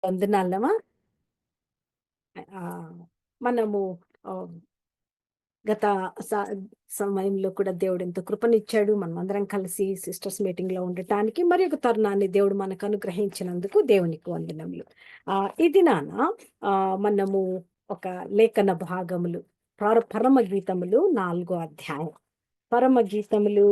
వందనాలమా. మనము ఆహ్, గత స సమయంలో కూడా దేవుడు ఎంతో కృపనిచ్చాడు. మనమందరం కలిసి సిస్టర్స్ మీటింగ్‌లో ఉండటానికి మరి ఒక తరుణాన్ని దేవుడు మనకు అనుగ్రహించినందుకు దేవునికి వందనములు. ఈ దినాన మనము ఒక లేఖన భాగములు పరమ గీతములు 4 అధ్యాయం. పరమ గీతములు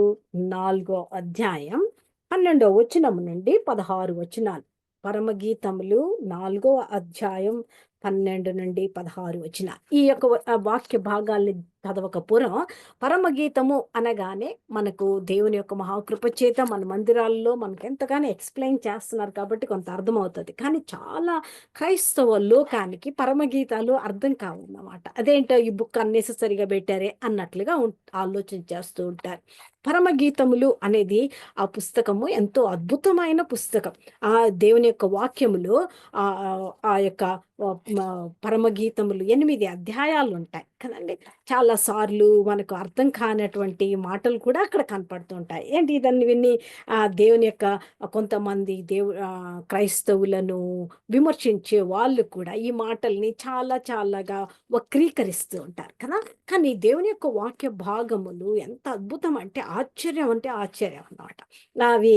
4 అధ్యాయం 12 వచనము నుండి 16 వచనాలు. పరమగీతములు 4 అధ్యాయం 12-16 వచనాలు. ఈ యొక్క వాక్య భాగాల్ని చదవక పూర్వం పరమగీతము అనగానే మనకు దేవుని యొక్క మహాకృప చేత మన మందిరాల్లో మనకు ఎంతగానో ఎక్స్ప్లెయిన్ చేస్తున్నారు కాబట్టి కొంత అర్థమవుతది. కానీ చాలా క్రైస్తవ లోకానికి పరమగీతాలు అర్థం కావన్నమాట. అదేంటో ఈ బుక్ అన్నెసెసరీగా పెట్టారే అన్నట్లుగా ఆలోచన చేస్తూ ఉంటారు. పరమగీతములు అనేది ఆ పుస్తకము ఎంతో అద్భుతమైన పుస్తకం. ఆ దేవుని యొక్క వాక్యములో ఆ యొక్క పరమగీతములు 8 అధ్యాయాలు ఉంటాయి కదండి. చాలా సార్లు మనకు అర్థం కానటువంటి మాటలు కూడా అక్కడ కనపడుతూ ఉంటాయి. ఏంటి దాన్ని విని దేవుని యొక్క కొంతమంది క్రైస్తవులను విమర్శించే వాళ్ళు కూడా ఈ మాటల్ని చాలాగా వక్రీకరిస్తూ ఉంటారు కదా. కానీ దేవుని యొక్క వాక్య భాగములు ఎంత అద్భుతం అంటే ఆశ్చర్యం అన్నమాట. అవి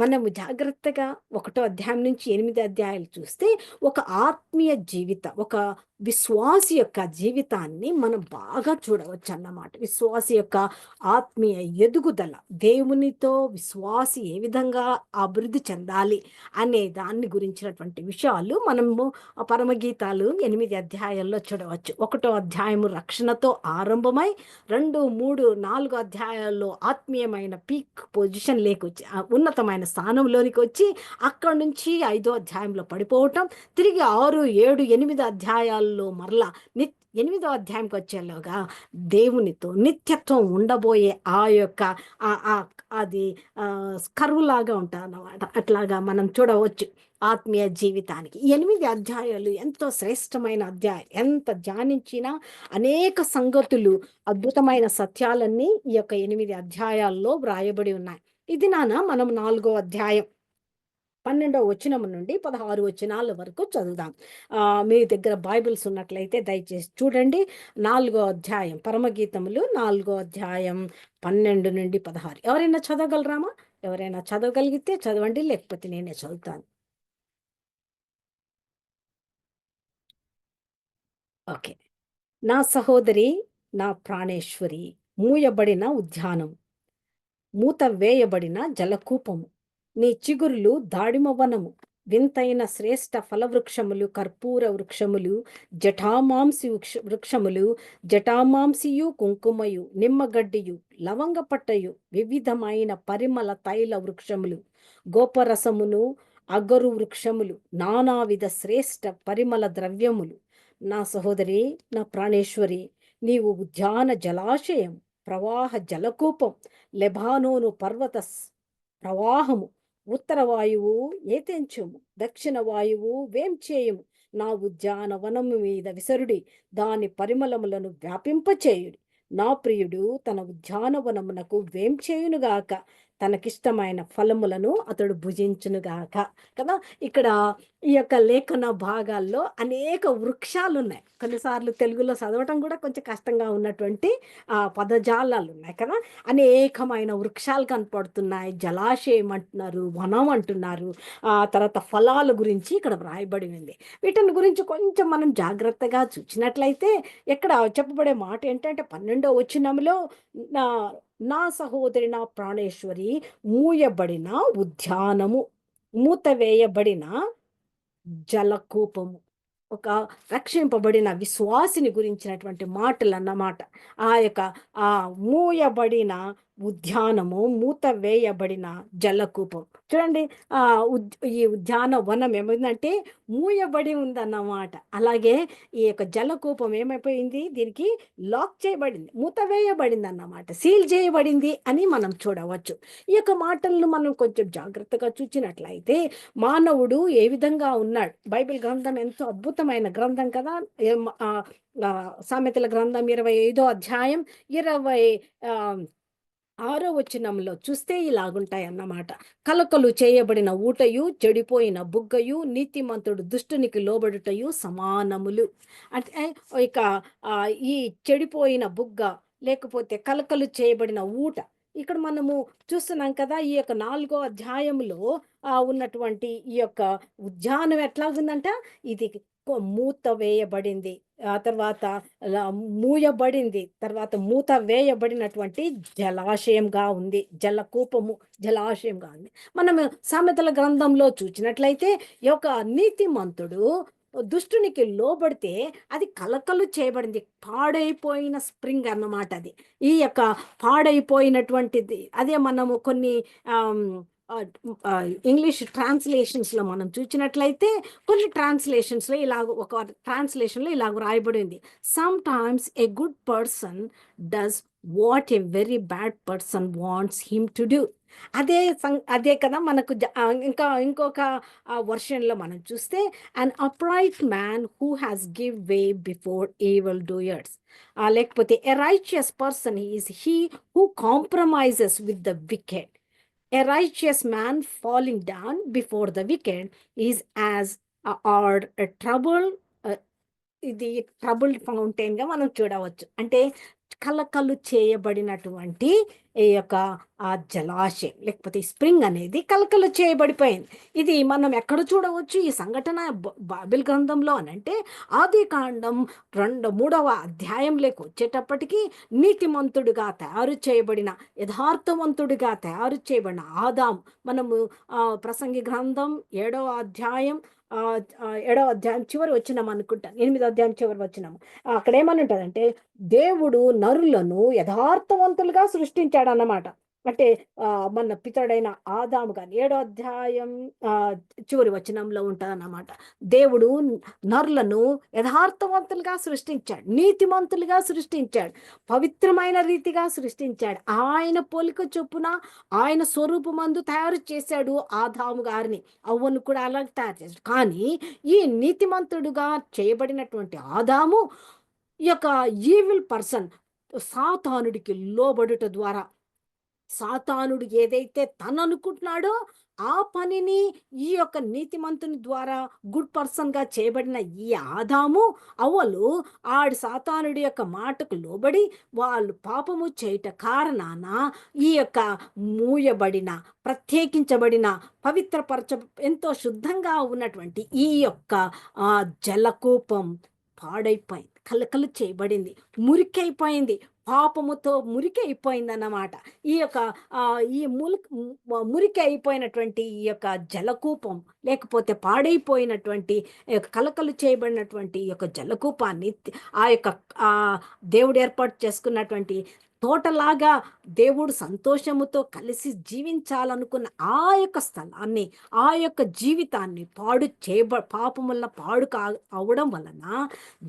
మనము జాగ్రత్తగా 1 అధ్యాయం నుంచి 8 అధ్యాయాలు చూస్తే ఒక ఆత్మీయ ఒక విశ్వాసి యొక్క జీవితాన్ని మనం బాగా చూడవచ్చు అన్నమాట. విశ్వాసి యొక్క ఆత్మీయ ఎదుగుదల, దేవునితో విశ్వాసి ఏ విధంగా అభివృద్ధి చెందాలి అనే దాన్ని గురించినటువంటి విషయాలు మనము పరమగీతాలు 8 అధ్యాయాల్లో చూడవచ్చు. 1 అధ్యాయము రక్షణతో ఆరంభమై 2, 3, 4 అధ్యాయాల్లో ఆత్మీయమైన పీక్ పొజిషన్ లేకొచ్చి ఉన్నతమైన స్థానంలోనికి వచ్చి అక్కడి నుంచి 5వ అధ్యాయంలో పడిపోవటం, తిరిగి 6, 7, 8 అధ్యాయాల్లో మరలా 8వ అధ్యాయంకి వచ్చేలోగా దేవునితో నిత్యత్వం ఉండబోయే ఆ యొక్క అది కరువులాగా ఉంటారన్నమాట. అట్లాగా మనం చూడవచ్చు ఆత్మీయ జీవితానికి. 8 అధ్యాయాలు ఎంతో శ్రేష్టమైన అధ్యాయం. ఎంత ధ్యానించినా అనేక సంగతులు, అద్భుతమైన సత్యాలన్నీ ఈ యొక్క 8 అధ్యాయాల్లో వ్రాయబడి ఉన్నాయి. ఇది మనం 4వ అధ్యాయం 12వ వచనం నుండి 16 వచనాల వరకు చదువుదాం. మీ దగ్గర బైబిల్స్ ఉన్నట్లయితే దయచేసి చూడండి. 4వ అధ్యాయం పరమగీతములు 4వ అధ్యాయం 12-16. ఎవరైనా చదవగలరామా? ఎవరైనా చదవగలిగితే చదవండి, లేకపోతే నేనే చదువుతాను. ఓకే. నా సహోదరి, నా ప్రాణేశ్వరి, మూయబడిన ఉద్యానం, మూత వేయబడిన జలకూపము, నీ చిగురులు దాడిమవనము, వింతైన శ్రేష్ఠ ఫలవృక్షములు, కర్పూర వృక్షములు, జటామాంసి వృక్షములు, జటామాంసియు కుంకుమయు, నిమ్మగడ్డియు, లవంగపట్టయు, వివిధమైన పరిమళ తైల వృక్షములు, గోపరసమును, అగరు వృక్షములు, నానావిధ శ్రేష్ఠ పరిమళ ద్రవ్యములు. నా సహోదరి, నా ప్రాణేశ్వరి, నీవు ఉద్యాన జలాశయం, ప్రవాహ జలకూపం, లెబానోను పర్వత ప్రవాహము, ఉత్తర వాయువు ఏతెంచుము, దక్షిణ వాయువు వేంచేయుము. నా ఉద్యానవనము మీద విసరుడి, దాని పరిమళములను వ్యాపింపచేయుడి. నా ప్రియుడు తన ఉద్యానవనమునకు వేంచేయునుగాక, తనకిష్టమైన ఫలములను అతడు భుజించునుగాక. కదా, ఇక్కడ ఈ యొక్క లేఖన భాగాల్లో అనేక వృక్షాలు ఉన్నాయి. కొన్నిసార్లు తెలుగులో చదవటం కూడా కొంచెం కష్టంగా ఉన్నటువంటి పదజాలాలు ఉన్నాయి కదా. అనేకమైన వృక్షాలు కనపడుతున్నాయి. జలాశయం అంటున్నారు, వనం అంటున్నారు. తర్వాత ఫలాల గురించి ఇక్కడ వ్రాయబడి ఉంది. వీటిని గురించి కొంచెం మనం జాగ్రత్తగా చూసినట్లయితే ఇక్కడ చెప్పబడే మాట ఏంటంటే 12వ వచనంలో నా సహోదరి, నా ప్రాణేశ్వరి, మూయబడిన ఉద్యానము, మూతవేయబడిన జలకూపము, ఒక రక్షింపబడిన విశ్వాసిని గురించినటువంటి మాటలు అన్నమాట. ఆ యొక్క మూయబడిన ఉద్యానము, మూత వేయబడిన జలకూపం. చూడండి, ఈ ఉద్యానవనం ఏమైందంటే మూయబడి ఉందన్నమాట. అలాగే ఈ యొక్క జలకూపం ఏమైపోయింది, దీనికి లాక్ చేయబడింది, మూత వేయబడింది అన్నమాట, సీల్ చేయబడింది అని మనం చూడవచ్చు. ఈ యొక్క మాటలను మనం కొంచెం జాగ్రత్తగా చూచినట్లయితే మానవుడు ఏ విధంగా ఉన్నాడు. బైబిల్ గ్రంథం ఎంతో అద్భుతమైన గ్రంథం కదా. సామెతల గ్రంథం 25వ అధ్యాయం 20 6వ వచనంలో చూస్తే ఇలాగుంటాయన్నమాట. కలకలు చేయబడిన ఊటయు, చెడిపోయిన బుగ్గయు, నీతిమంతుడు దుష్టునికి లోబడుటయు సమానములు. అంటే ఇక ఈ చెడిపోయిన బుగ్గ, లేకపోతే కలకలు చేయబడిన ఊట. ఇక్కడ మనము చూస్తున్నాం కదా! ఈ యొక్క 4 అధ్యాయంలో ఉన్నటువంటి ఈ యొక్క ఉద్యానం ఎట్లాగుందంట, ఇది మూత వేయబడింది. ఆ తర్వాత ల మూయబడింది. తర్వాత మూత వేయబడినటువంటి జలాశయంగా ఉంది. జలకూపము, జలాశయంగా ఉంది. మనము సామెతల గ్రంథంలో చూచినట్లయితే, ఈ యొక్క నీతిమంతుడు దుష్టునికి లోబడితే అది కలకలు చేయబడింది. పాడైపోయిన స్ప్రింగ్ అన్నమాట అది. ఈ యొక్క పాడైపోయినటువంటిది అదే మనము కొన్ని ఆహ్, ఇంగ్లీష్ ట్రాన్స్‌లేషన్స్‌లో మనం చూచినట్లయితే, కొన్ని ట్రాన్స్‌లేషన్స్‌లో ఇలాగ ఒక ట్రాన్స్‌లేషన్‌లో ఇలాగ రాయబడింది. Sometimes a good person does what a very bad person wants him to do. అదే కదా మనకు ఇంకా ఇంకొక వెర్షన్‌లో మనం చూస్తే, an upright man who has give way before evil doers. లేకపోతే a righteous person is he who compromises with the wicked. A righteous man falling down before the wicked is as or a trouble ఇది troubled ఫౌంటైన్‌గా మనం చూడవచ్చు. అంటే కలకలు చేయబడినటువంటి ఈ యొక్క జలాశయం, లేకపోతే ఈ స్ప్రింగ్ అనేది కలకలు చేయబడిపోయింది. ఇది మనం ఎక్కడ చూడవచ్చు ఈ సంఘటన బైబిల్ గ్రంథంలో అనంటే, ఆదికాండం 3వ అధ్యాయంలోకి వచ్చేటప్పటికి, నీతిమంతుడిగా తయారు చేయబడిన, యథార్థవంతుడిగా తయారు చేయబడిన ఆదాము, మనము ప్రసంగి గ్రంథం 7వ అధ్యాయం 7వ అధ్యాయం చివరి వచనం అనుకుంటాను. 8వ అధ్యాయం చివరి వచనం. అక్కడేమని ఉంటదంటే, దేవుడు నరులను యథార్థవంతులుగా సృష్టించాడన్నమాట. అంటే మన పితడైన ఆదాము గాని 7వ అధ్యాయం చివరి వచనంలో ఉంటదన్నమాట. దేవుడు నరులను యథార్థవంతులుగా సృష్టించాడు. నీతిమంతులుగా సృష్టించాడు. పవిత్రమైన రీతిగా సృష్టించాడు. ఆయన పోలిక చొప్పున, ఆయన స్వరూపమందు తయారు చేశాడు ఆదాము గారిని. అవ్వను కూడా అలాగే తయారు చేశాడు. కానీ ఈ నీతిమంతుడుగా చేయబడినటువంటి ఆదాము ఈ యొక్క ఈవిల్ పర్సన్ సాతానుడికి లోబడుట ద్వారా, సాతానుడు ఏదైతే తననుకుంటున్నాడో ఆ పనిని ఈ యొక్క నీతిమంతుని ద్వారా గుడ్ పర్సన్‌గా చేయబడిన ఈ ఆదాము, అవ్వలు సాతానుడి యొక్క మాటకు లోబడి వాళ్ళు పాపము చేయుట కారణాన ఈ యొక్క మూయబడిన, ప్రత్యేకించబడిన, పవిత్రపరచ ఎంతో శుద్ధంగా ఉన్నటువంటి ఈ యొక్క జలకూపం పాడైపోయింది. కలకలు చేయబడింది. మురికైపోయింది. పాపముతో మురికి అయిపోయిందన్నమాట. ఈ యొక్క ఈ మురికి అయిపోయినటువంటి ఈ యొక్క జలకూపం, లేకపోతే పాడైపోయినటువంటి కలకలు చేయబడినటువంటి ఈ యొక్క జలకూపాన్ని ఆ యొక్క దేవుడు ఏర్పాటు చేసుకున్నటువంటి తోటలాగా, దేవుడు సంతోషముతో కలిసి జీవించాలనుకున్న ఆ యొక్క స్థలాన్ని, ఆ యొక్క జీవితాన్ని పాపం వల్ల పాడు అవ్వడం వలన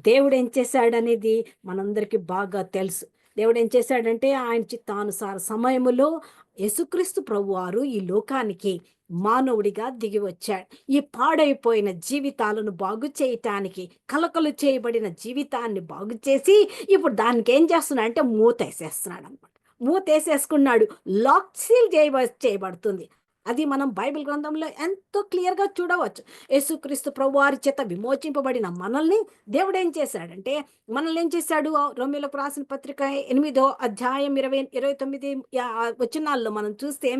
దేవుడు ఏం చేశాడనేది మనందరికీ బాగా తెలుసు. దేవుడు ఏం చేశాడంటే, ఆయన చిత్తానుసార సమయములో యేసుక్రీస్తు ప్రభువారు ఈ లోకానికి మానవుడిగా దిగి వచ్చాడు. ఈ పాడైపోయిన జీవితాలను బాగు చేయటానికి, కలకలు చేయబడిన జీవితాన్ని బాగు చేసి, ఇప్పుడు దానికి ఏం చేస్తున్నాడు అంటే మూతేసేస్తున్నాడు అనమాట. మూతేసేసుకున్నాడు. లాక్ సీల్ చేయబడుతుంది. అది మనం బైబిల్ గ్రంథంలో ఎంతో క్లియర్‌గా చూడవచ్చు. యేసుక్రీస్తు ప్రభువారి చేత విమోచింపబడిన మనల్ని దేవుడు ఏం చేశాడంటే, మనల్ని ఏం చేశాడు, రోమీయులకు రాసిన పత్రిక 8వ అధ్యాయం 29 వచనాల్లో మనం చూస్తే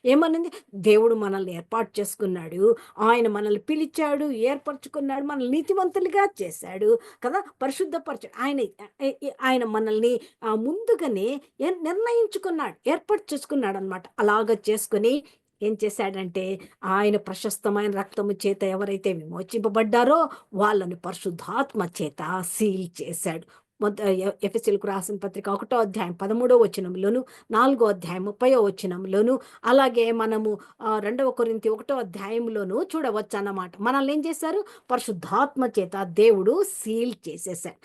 ఏమనింది? దేవుడు మనల్ని ఏర్పాటు చేసుకున్నాడు. ఆయన మనల్ని పిలిచాడు, ఏర్పరచుకున్నాడు, మనల్ని నీతిమంతులుగా చేశాడు కదా! పరిశుద్ధపరిచాడు. ఆయన మనల్ని ముందుగానే నిర్ణయించుకున్నాడు, ఏర్పాటు చేసుకున్నాడనమాట. అలాగ చేసుకొని ఏం చేశాడంటే, ఆయన ప్రశస్తమైన రక్తము చేత ఎవరైతే విమోచింపబడ్డారో వాళ్ళని పరిశుద్ధాత్మ చేత సీల్ చేశాడు. ఎఫెసీయులకు రాసిన పత్రిక 1వ అధ్యాయం 13వ వచనంలోను, 4వ అధ్యాయం 30వ వచనంలోను, అలాగే మనము 2వ కొరింథీ 1వ అధ్యాయంలోను చూడవచ్చన్నమాట. మనల్ని ఏం చేశారు? పరిశుద్ధాత్మ చేత దేవుడు సీల్ చేసేసాడు.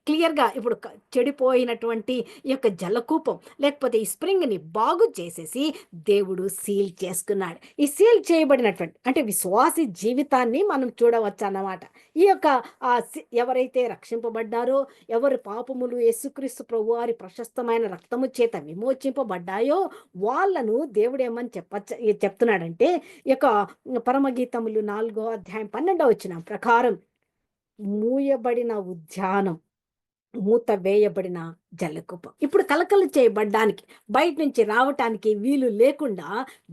క్లియర్గా ఇప్పుడు చెడిపోయినటువంటి ఈ యొక్క జలకూపం లేకపోతే ఈ స్ప్రింగ్ని బాగు చేసేసి దేవుడు సీల్ చేసుకున్నాడు. ఈ సీల్ చేయబడినటువంటి అంటే విశ్వాసి జీవితాన్ని మనం చూడవచ్చు అన్నమాట. ఈ యొక్క ఎవరైతే రక్షింపబడ్డారో, ఎవరి పాపములు యేసుక్రీస్తు ప్రభువారి ప్రశస్తమైన రక్తము చేత విమోచింపబడ్డాయో వాళ్ళను దేవుడు ఏమని చెప్తున్నాడంటే ఈ యొక్క పరమగీతములు 4వ అధ్యాయం 12వ వచనం ప్రకారం మూయబడిన ఉద్యానం, మూత వేయబడిన జలకూపం. ఇప్పుడు కలకలు చేయబడ్డానికి బయట నుంచి రావటానికి వీలు లేకుండా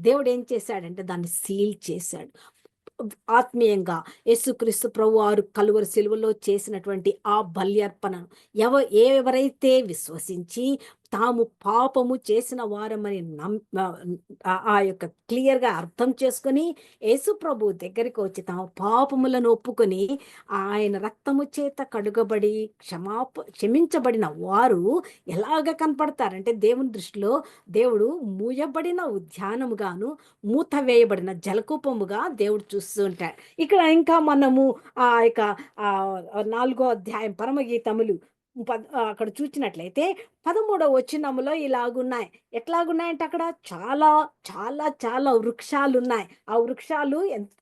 దేవుడు ఏం చేశాడంటే దాన్ని సీల్ చేశాడు. ఆత్మీయంగా యేసుక్రీస్తు ప్రభువారు కలువరి సిలువలో చేసినటువంటి ఆ బల్యర్పణను ఎవరైతే విశ్వసించి తాము పాపము చేసిన వారమని ఆ యొక్క క్లియర్గా అర్థం చేసుకొని యేసు ప్రభు దగ్గరికి వచ్చి తమ పాపములను ఒప్పుకొని ఆయన రక్తము చేత కడుగబడి క్షమించబడిన వారు ఎలాగ కనపడతారంటే దేవుని దృష్టిలో దేవుడు మూయబడిన ఉద్యానముగాను మూత వేయబడిన జలకూపముగా దేవుడు చూస్తూ ఉంటాడు. ఇక్కడ ఇంకా మనము ఆ యొక్క 4వ అధ్యాయం పరమగీతములు అక్కడ చూచినట్లయితే 13వ వచనములో ఇలాగున్నాయి. ఎట్లాగున్నాయంటే అక్కడ చాలా చాలా చాలా వృక్షాలు ఉన్నాయి. ఆ వృక్షాలు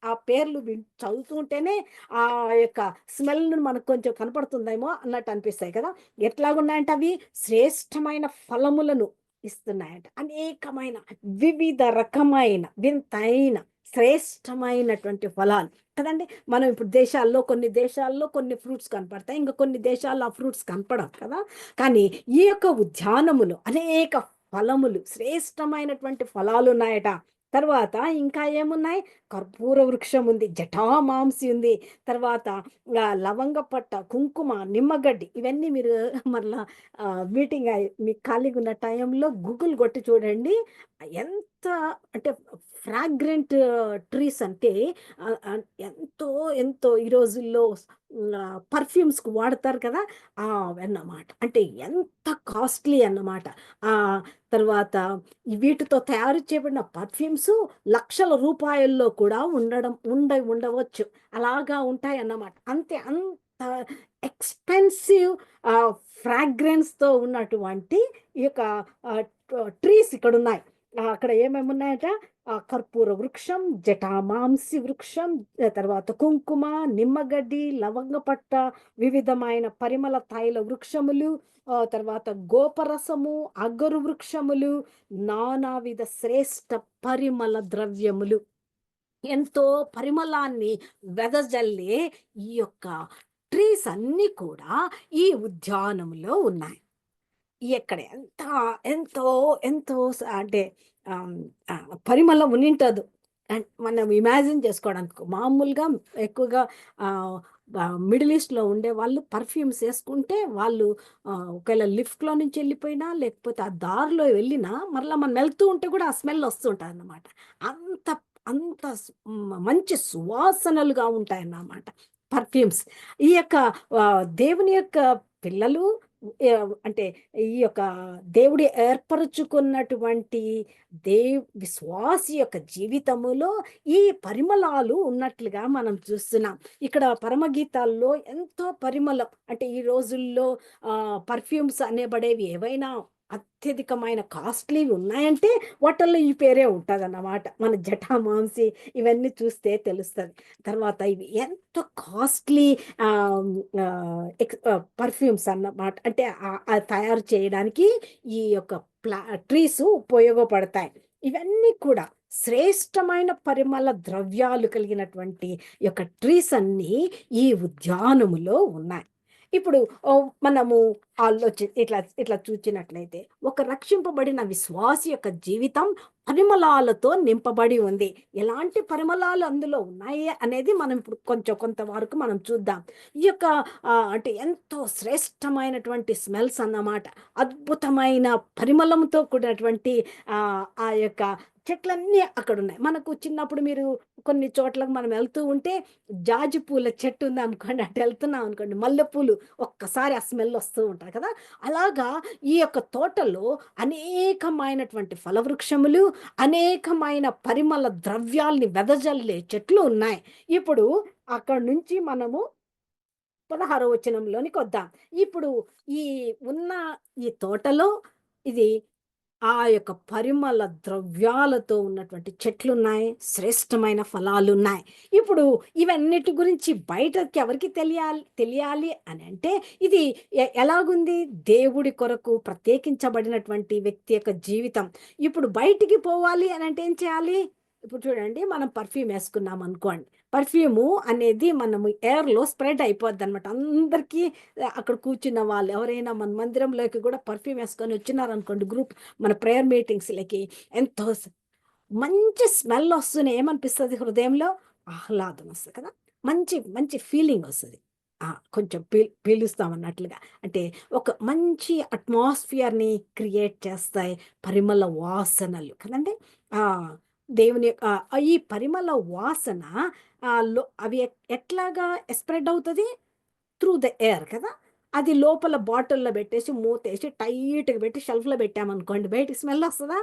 ఆ పేర్లు చదువుతుంటేనే ఆ యొక్క స్మెల్ మనకు కొంచెం కనపడుతుందేమో అన్నట్టు అనిపిస్తాయి కదా. ఎట్లాగున్నాయంటే అవి శ్రేష్టమైన ఫలములను ఇస్తున్నాయంట. అనేకమైన వివిధ రకమైన వింతైన శ్రేష్టమైనటువంటి ఫలాలు కదండి. మనం ఇప్పుడు కొన్ని దేశాల్లో కొన్ని ఫ్రూట్స్ కనపడతాయి, ఇంకా కొన్ని దేశాల్లో ఆ ఫ్రూట్స్ కనపడవు కదా. కానీ ఈ యొక్క ఉద్యానములో అనేక ఫలములు, శ్రేష్టమైనటువంటి ఫలాలు ఉన్నాయట. తర్వాత ఇంకా ఏమున్నాయి? కర్పూర వృక్షం ఉంది, జటామాంసి ఉంది, తర్వాత లవంగ పట్ట, కుంకుమ, నిమ్మగడ్డి. ఇవన్నీ మీరు మరలా మీటింగ్ మీకు ఖాళీగా ఉన్న టైంలో గూగుల్ కొట్టి చూడండి. ఎంత అంటే ఫ్రాగ్రెంట్ ట్రీస్ అంటే ఎంతో ఎంతో ఈ రోజుల్లో పర్ఫ్యూమ్స్కి వాడతారు కదా అవన్నమాట. అంటే ఎంత కాస్ట్లీ అన్నమాట. తర్వాత వీటితో తయారు చేయబడిన పర్ఫ్యూమ్స్ లక్షల రూపాయల్లో కూడా ఉండవచ్చు, అలాగా ఉంటాయి అన్నమాట. అంత ఎక్స్పెన్సివ్ ఫ్రాగ్రెన్స్తో ఉన్నటువంటి ఈ యొక్క ట్రీస్ ఇక్కడ ఉన్నాయి. అక్కడ ఏమేమి ఉన్నాయట? కర్పూర వృక్షం, జటామాంసి వృక్షం, తర్వాత కుంకుమ, నిమ్మగడ్డి, లవంగపట్ట, వివిధమైన పరిమళ తైల వృక్షములు, తర్వాత గోపరసము, అగరు వృక్షములు, నానావిధ శ్రేష్ట పరిమళ ద్రవ్యములు. ఎంతో పరిమళాన్ని వెదజల్లే ఈ యొక్క ట్రీస్ అన్నీ కూడా ఈ ఉద్యానంలో ఉన్నాయి. ఎక్కడ ఎంతో ఎంతో అంటే పరిమళం ఉనింటదు. మనం ఇమాజిన్ చేసుకోవడానికి మామూలుగా ఎక్కువగా మిడిల్ ఈస్ట్లో ఉండే వాళ్ళు పర్ఫ్యూమ్స్ వేసుకుంటే వాళ్ళు ఒకవేళ లిఫ్ట్లో నుంచి వెళ్ళిపోయినా లేకపోతే ఆ దారిలో వెళ్ళినా మరలా మనం వెళ్తూ ఉంటే కూడా ఆ స్మెల్ వస్తుంటుంది అన్నమాట. అంత అంత మంచి సువాసనలుగా ఉంటాయన్నమాట పర్ఫ్యూమ్స్. ఈ యొక్క దేవుని యొక్క పిల్లలు అంటే ఈ యొక్క దేవుడి ఏర్పరచుకున్నటువంటి విశ్వాసి యొక్క జీవితములో ఈ పరిమళాలు ఉన్నట్లుగా మనం చూస్తున్నాం. ఇక్కడ పరమగీతాల్లో ఎంతో పరిమళం అంటే ఈ రోజుల్లో పర్ఫ్యూమ్స్ అనేబడేవి ఏవైనా అత్యధికమైన కాస్ట్లీవి ఉన్నాయంటే వాటిల్లో ఈ పేరే ఉంటుంది అన్నమాట. మన జటామాంసి ఇవన్నీ చూస్తే తెలుస్తుంది. తర్వాత ఇవి ఎంతో కాస్ట్లీ పర్ఫ్యూమ్స్ అన్నమాట. అంటే తయారు చేయడానికి ఈ యొక్క ట్రీస్ ఉపయోగపడతాయి. ఇవన్నీ కూడా శ్రేష్టమైన పరిమళ ద్రవ్యాలు కలిగినటువంటి యొక్క ట్రీస్ అన్నీ ఈ ఉద్యానములో ఉన్నాయి. ఇప్పుడు మనము ఇట్లా ఇట్లా చూచినట్లయితే ఒక రక్షింపబడిన విశ్వాసి యొక్క జీవితం పరిమళాలతో నింపబడి ఉంది. ఎలాంటి పరిమళాలు అందులో ఉన్నాయి అనేది మనం ఇప్పుడు కొంతవరకు మనం చూద్దాం. ఈ యొక్క అంటే ఎంతో శ్రేష్టమైనటువంటి స్మెల్స్ అన్నమాట. అద్భుతమైన పరిమళంతో కూడినటువంటి ఆ యొక్క చెట్లన్నీ అక్కడ ఉన్నాయి. మనకు చిన్నప్పుడు మీరు కొన్ని చోట్లకు మనం వెళ్తూ ఉంటే జాజి పూల చెట్టు ఉంది అనుకోండి, అటు వెళ్తున్నాం అనుకోండి, మల్లెపూలు ఒక్కసారి ఆ స్మెల్ వస్తూ ఉంటాయి కదా. అలాగా ఈ యొక్క తోటలో అనేకమైనటువంటి ఫలవృక్షములు, అనేకమైన పరిమళ ద్రవ్యాల్ని వెదజల్లే చెట్లు ఉన్నాయి. ఇప్పుడు అక్కడ నుంచి మనము 16వ వచనంలోనికి వద్దాం. ఇప్పుడు ఈ ఉన్న ఈ తోటలో ఇది ఆ యొక్క పరిమళ ద్రవ్యాలతో ఉన్నటువంటి చెట్లున్నాయి. శ్రేష్టమైన ఫలాలున్నాయి. ఇప్పుడు ఇవన్నిటి గురించి బయటకి ఎవరికి తెలియాలి అనంటే ఇది ఎలాగుంది? దేవుడి కొరకు ప్రత్యేకించబడినటువంటి వ్యక్తి యొక్క జీవితం. ఇప్పుడు బయటికి పోవాలి అనంటే ఏం చేయాలి? ఇప్పుడు చూడండి, మనం పర్ఫ్యూమ్ యేసుకున్నాం అనుకోండి. పర్ఫ్యూము అనేది మనము ఎయిర్‌లో స్ప్రెడ్ అయిపోద్దనమాట. అందరికీ అక్కడ కూర్చున్న వాళ్ళు ఎవరైనా మన మందిరంలోకి కూడా పర్ఫ్యూమ్ యేసుకొని వచ్చినారనుకోండి గ్రూప్ మన ప్రేయర్ మీటింగ్స్‌లకి ఎంతో మంచి స్మెల్ వస్తూనే ఏమనిపిస్తది హృదయంలో? ఆహ్లాదం వస్తది కదా! మంచి మంచి ఫీలింగ్ వస్తది. కొంచెం పీలుస్తామన్నట్లుగా. అంటే ఒక మంచి అట్మాస్ఫియర్‌ని క్రియేట్ చేస్తాయి పరిమళ వాసనలు కదండీ! ఆ! దేవుని యొక్క ఈ పరిమళ వాసన అవి ఎట్లాగా స్ప్రెడ్ అవుతది? త్రూ ద ఎయిర్ కదా! అది లోపల బాటిల్‌లో పెట్టేసి మూతేసి టైట్‌గా పెట్టి షెల్ఫ్‌లో పెట్టామనుకోండి బయటికి స్మెల్ వస్తదా?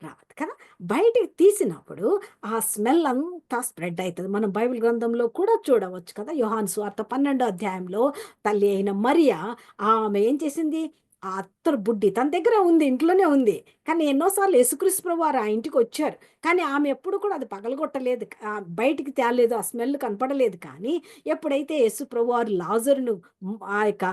రాదు కదా! బయటికి తీసినప్పుడు ఆ స్మెల్ అంతా స్ప్రెడ్ అయితది. మనం బైబిల్ గ్రంథంలో కూడా చూడవచ్చు కదా! యోహాను సువార్త 12 అధ్యాయంలో తల్లి అయిన మరియ ఆమె ఏం చేసింది? ఆ అత్తరు బుడ్డి తన దగ్గరే ఉంది. ఇంట్లోనే ఉంది. కానీ ఎన్నో సార్లు యేసుక్రీస్తు ప్రభువారు ఆ ఇంటికొచ్చారు. కానీ ఆమె ఎప్పుడు కూడా అది పగలగొట్టలేదు. బయటికి తేలేదు. ఆ స్మెల్ కనపడలేదు. కానీ ఎప్పుడైతే యేసు ప్రభువారు లాజరును ఆ యొక్క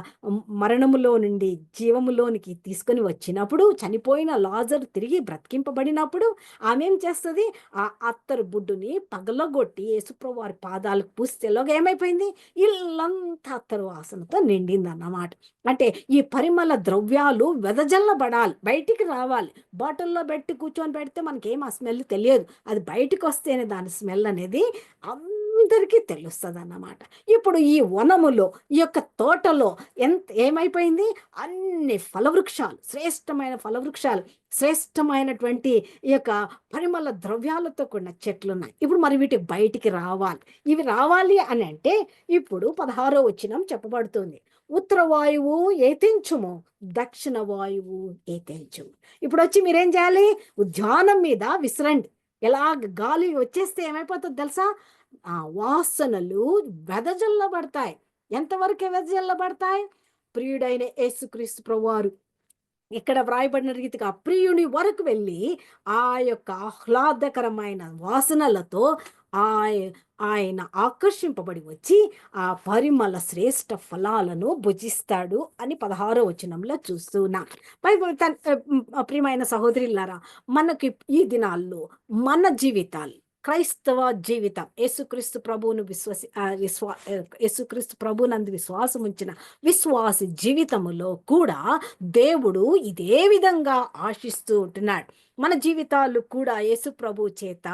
మరణములో నుండి జీవములోనికి తీసుకొని వచ్చినప్పుడు, చనిపోయిన లాజరు తిరిగి బ్రతికింపబడినప్పుడు ఆమేం చేస్తది? ఆ అత్తరు బుడ్డుని పగలగొట్టి యేసుప్రభు వారి పాదాలకు పూసేలోగా ఏమైపోయింది? ఇల్లంతా అత్తరు వాసనతో నిండిందన్నమాట. అంటే ఈ పరిమళ ద్రవ్యాలు వెదజల్లబడాలి. బయటికి రావాలి. బాటిల్‌లో పెట్టి కూర్చొని పెడితే మనకేం ఆ స్మెల్ తెలియదు. అది బయటికొస్తేనే దాని స్మెల్ అనేది అందరికీ తెలుస్తదన్నమాట. ఇప్పుడు ఈ వనములో, ఈ యొక్క తోటలో ఏమైపోయింది? అన్ని ఫలవృక్షాలు, శ్రేష్టమైన ఫలవృక్షాలు, శ్రేష్టమైనటువంటి ఈ యొక్క పరిమళ ద్రవ్యాలతో కూడిన చెట్లున్నాయి. ఇప్పుడు మరి వీటి బయటికి రావాలి. ఇవి రావాలి అనంటే ఇప్పుడు 16వ వచనం చెప్పబడుతుంది. ఉత్తర వాయువు ఏతించుము, దక్షిణ వాయువు ఏతించుము. ఇప్పుడొచ్చి మీరేం చేయాలి? ఉద్యానం మీద విసరండి. ఎలాగ గాలి వచ్చేస్తే ఏమైపోతదో తెలుసా? ఆ వాసనలు వెదజల్లబడతాయి. ఎంతవరకు వెదజల్లబడతాయి? ప్రియుడైన యేసుక్రీస్తు ప్రభువారు ఇక్కడ వ్రాయబడిన రీతిగా ప్రియుని వరకు వెళ్ళి ఆ యొక్క ఆహ్లాదకరమైన వాసనలతో ఆయ ఆయన ఆకర్షింపబడి వచ్చి ఆ పరిమళ శ్రేష్ఠ ఫలాలను భుజిస్తాడు అని 16వ వచనంలో చూస్తూ ఉన్నాం. ప్రియమైన సహోదరులారా, మనకి ఈ దినాల్లో మన జీవితాలు క్రైస్తవ జీవితం యేసుక్రీస్తు ప్రభువును యేసుక్రీస్తు ప్రభునందు విశ్వాసం ఉంచిన విశ్వాసి జీవితములో కూడా దేవుడు ఇదే విధంగా ఆశిస్తూ ఉంటున్నాడు. మన జీవితాలు కూడా యేసు ప్రభువు చేత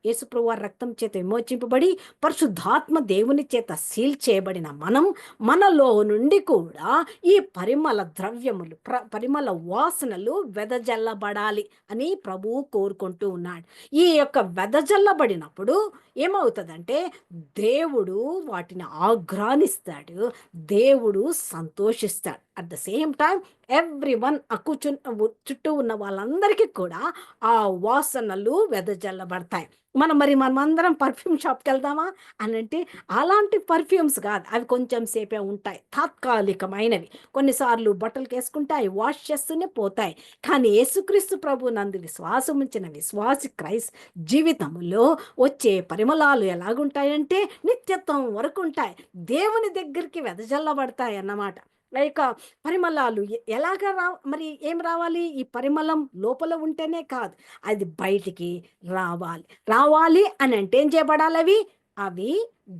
యేసు ప్రభు వారి రక్తం చేత విమోచింపబడి పరిశుద్ధాత్మ దేవుని చేత సీల్ చేయబడిన మనం మనలో నుండి కూడా ఈ పరిమళ ద్రవ్యములు పరిమళ వాసనలు వెదజల్లబడాలి అని ప్రభువు కోరుకుంటూ ఉన్నాడు. ఈ యొక్క వెదజల్లబడినప్పుడు ఏమవుతదంటే దేవుడు వాటిని ఆఘ్రానిస్తాడు. దేవుడు సంతోషిస్తాడు. At the same time everyone చుట్టూ ఉన్న వాళ్ళందరికీ కూడా ఆ వాసనలు వెదజల్లబడతాయి. మనమందరం పర్ఫ్యూమ్ షాప్‌కెళ్దామా అనంటే అలాంటి పర్ఫ్యూమ్స్ కాదు. అవి కొంచెం సేపే ఉంటాయి. తాత్కాలికమైనవి. కొన్నిసార్లు బట్టలకేసుకుంటాయి. వాష్ చేస్తూనే పోతాయి. కానీ యేసుక్రీస్తు ప్రభువునందు విశ్వాసం ఉంచిన విశ్వాసి జీవితంలో వచ్చే పరిమళాలు ఎలాగుంటాయంటే నిత్యత్వం వరకుంటాయి. దేవుని దగ్గరికి వెదజల్లబడతాయన్నమాట. లైక్ పరిమళాలు ఎలాగా మరి ఏం రావాలి? ఈ పరిమళం లోపల ఉంటేనే కాదు. అది బయటికి రావాలి. రావాలి అనంటే ఏం చేయబడాలవి? అవి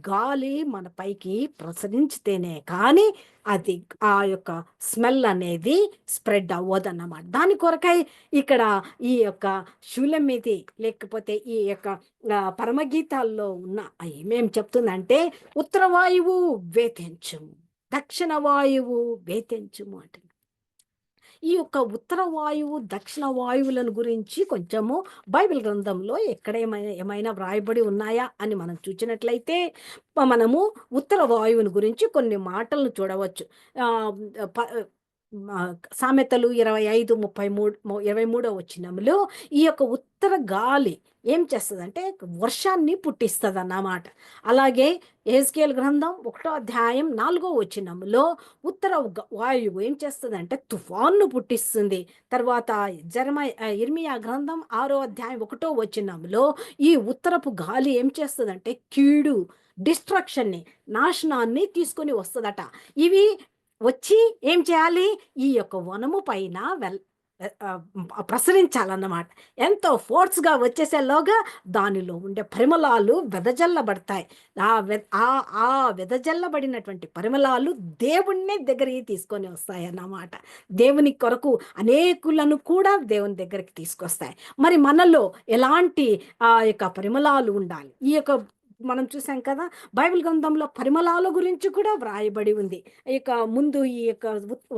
గాలి మన పైకి ప్రసరించితేనే కానీ అది ఆ యొక్క స్మెల్ అనేది స్ప్రెడ్ అవ్వదన్నమాట. దాని కొరకై ఇక్కడ ఈ యొక్క షూలమితి లేకపోతే ఈ యొక్క పరమగీతాల్లో ఉన్న ఏమేం చెప్తుందంటే ఉత్తర వాయువు వేతించుము, దక్షిణ వాయువు వేతించుము అంటుంది. ఈ యొక్క ఉత్తర వాయువు, దక్షిణ వాయువులను గురించి కొంచెము బైబిల్ గ్రంథంలో ఎక్కడ ఏమైనా వ్రాయబడి ఉన్నాయా అని మనం చూచినట్లయితే మనము ఉత్తర వాయువుని గురించి కొన్ని మాటలను చూడవచ్చు. ఆహ్, ప సామెతలు 25:23 వచనంలో ఈ యొక్క ఉత్తర గాలి ఏం చేస్తుందంటే వర్షాన్ని పుట్టిస్తుంది అన్నమాట. అలాగే యెహెజ్కేలు గ్రంథం 1 అధ్యాయం 4 వచనంలో ఉత్తర వాయువు ఏం చేస్తుందంటే తుఫాన్ను పుట్టిస్తుంది. తర్వాత ఇర్మియా గ్రంథం 6 అధ్యాయం 1 వచనంలో ఈ ఉత్తరపు గాలి ఏం చేస్తుందంటే కీడు, డిస్ట్రక్షన్ని, నాశనాన్ని తీసుకొని వస్తుందట. ఇవి వచ్చి ఏం చేయాలి? ఈ యొక్క వనము పైన ప్రసరించాలన్నమాట. ఎంతో ఫోర్స్గా వచ్చేసేలోగా దానిలో ఉండే పరిమళాలు వెదజల్లబడతాయి. ఆ వెదజల్లబడినటువంటి పరిమళాలు దేవుణ్ణి దగ్గరికి తీసుకొని వస్తాయి అన్నమాట. దేవుని కొరకు అనేకులను కూడా దేవుని దగ్గరికి తీసుకొస్తాయి. మరి మనలో ఎలాంటి ఆ యొక్క పరిమళాలు ఉండాలి? ఈ యొక్క మనం చూసాం కదా, బైబిల్ గ్రంథంలో పరిమళాల గురించి కూడా వ్రాయబడి ఉంది. ఈ యొక్క ముందు ఈ యొక్క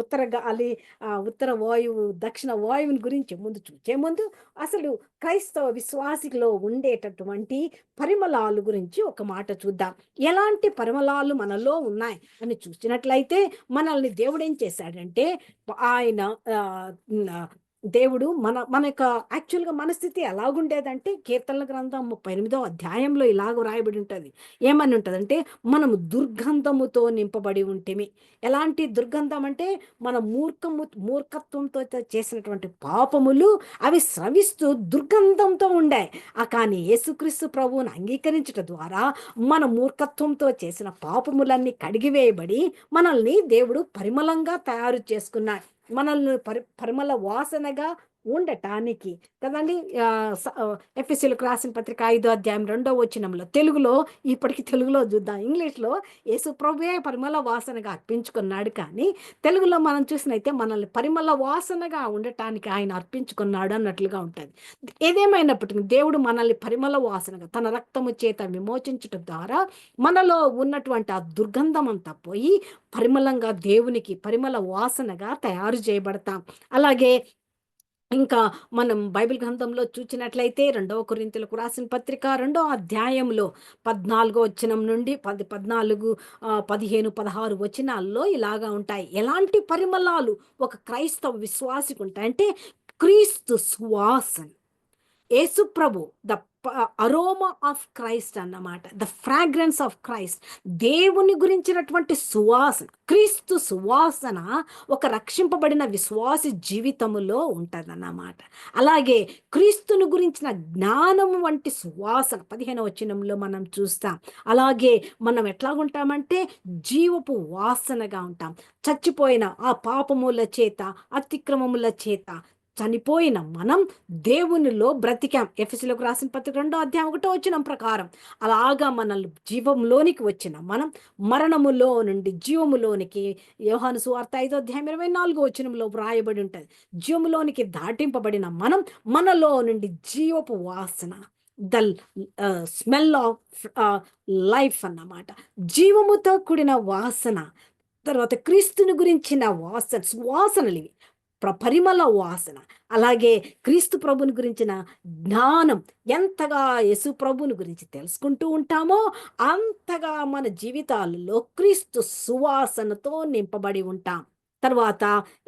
ఉత్తర గాలి, ఉత్తర వాయువు, దక్షిణ వాయువుని గురించి చూసే ముందు అసలు క్రైస్తవ విశ్వాసిలో ఉండేటటువంటి పరిమళాలు గురించి ఒక మాట చూద్దాం. ఎలాంటి పరిమళాలు మనలో ఉన్నాయి అని చూసినట్లయితే మనల్ని దేవుడు ఏం చేశాడంటే, ఆయన దేవుడు మన యొక్క యాక్చువల్గా మన స్థితి ఎలాగుండేదంటే, కీర్తనల గ్రంథం 38 అధ్యాయంలో ఇలాగ రాయబడి ఉంటుంది. ఏమని ఉంటుందంటే, మనము దుర్గంధముతో నింపబడి ఉంటేమి. ఎలాంటి దుర్గంధం అంటే, మన మూర్ఖత్వంతో చేసినటువంటి పాపములు అవి స్రవిస్తూ దుర్గంధంతో ఉండాయి. కానీ యేసుక్రీస్తు ప్రభువుని అంగీకరించడం ద్వారా మన మూర్ఖత్వంతో చేసిన పాపములన్నీ కడిగివేయబడి మనల్ని దేవుడు పరిమళంగా తయారు చేసుకున్నాడు. మనల్ని పరిమళ వాసనగా ఉండటానికి కదండి. ఎఫెసీయులకు రాసిన పత్రిక 5 అధ్యాయం 2 వచనంలో తెలుగులో, ఇప్పటికి తెలుగులో చూద్దాం. ఇంగ్లీష్లో యేసు ప్రభువే పరిమళ వాసనగా అర్పించుకున్నాడు, కానీ తెలుగులో మనం చూసినైతే మనల్ని పరిమళ వాసనగా ఉండటానికి ఆయన అర్పించుకున్నాడు అన్నట్లుగా ఉంటుంది. ఏదేమైనప్పటికీ దేవుడు మనల్ని పరిమళ వాసనగా తన రక్తము చేత విమోచించడం ద్వారా మనలో ఉన్నటువంటి ఆ దుర్గంధం అంతా పోయి పరిమళంగా దేవునికి పరిమళ వాసనగా తయారు చేయబడతాం. అలాగే ఇంకా మనం బైబిల్ గ్రంథంలో చూసినట్లయితే 2 కొరింథీయులకు రాసిన పత్రిక 2 అధ్యాయంలో 14 వచనం నుండి 14, 15, 16 వచనాల్లో ఇలాగా ఉంటాయి. ఎలాంటి పరిమళాలు ఒక క్రైస్తవ విశ్వాసికి ఉంటాయంటే, క్రీస్తు సువాసన, యేసు ప్రభు, ద అరోమా ఆఫ్ క్రైస్ట్ అన్నమాట. ద ఫ్రాగ్రెన్స్ ఆఫ్ క్రైస్ట్, దేవుని గురించినటువంటి సువాసన, క్రీస్తు సువాసన ఒక రక్షింపబడిన విశ్వాసి జీవితములో ఉంటుందన్నమాట. అలాగే క్రీస్తుని గురించిన జ్ఞానము వంటి సువాసన 15వ వచనంలో మనం చూస్తాం. అలాగే మనం ఎట్లాగుంటామంటే జీవపు వాసనగా ఉంటాం. చచ్చిపోయిన ఆ పాపముల చేత, అతిక్రమముల చేత చనిపోయిన మనం దేవునిలో బ్రతికాం. ఎఫెసీయులకు రాసిన పత్రిక 2 అధ్యాయం 1 వచనం ప్రకారం అలాగా మనల్ని జీవంలోనికి వచ్చిన మనం మరణములో నుండి జీవములోనికి, యోహాను సువార్త 5 అధ్యాయం 24 వచనంలో వ్రాయబడి ఉంటుంది. జీవములోనికి దాటింపబడిన మనం మనలో నుండి జీవపు వాసన, ద స్మెల్ ఆఫ్ లైఫ్ అన్నమాట, జీవముతో కూడిన వాసన, తర్వాత క్రీస్తుని గురించిన సువాసనలు ఇవి, పరిమళ వాసన. అలాగే క్రీస్తు ప్రభుని గురించిన జ్ఞానం, ఎంతగా యేసు ప్రభుని గురించి తెలుసుకుంటూ ఉంటామో అంతగా మన జీవితాలలో క్రీస్తు సువాసనతో నింపబడి ఉంటాం. తర్వాత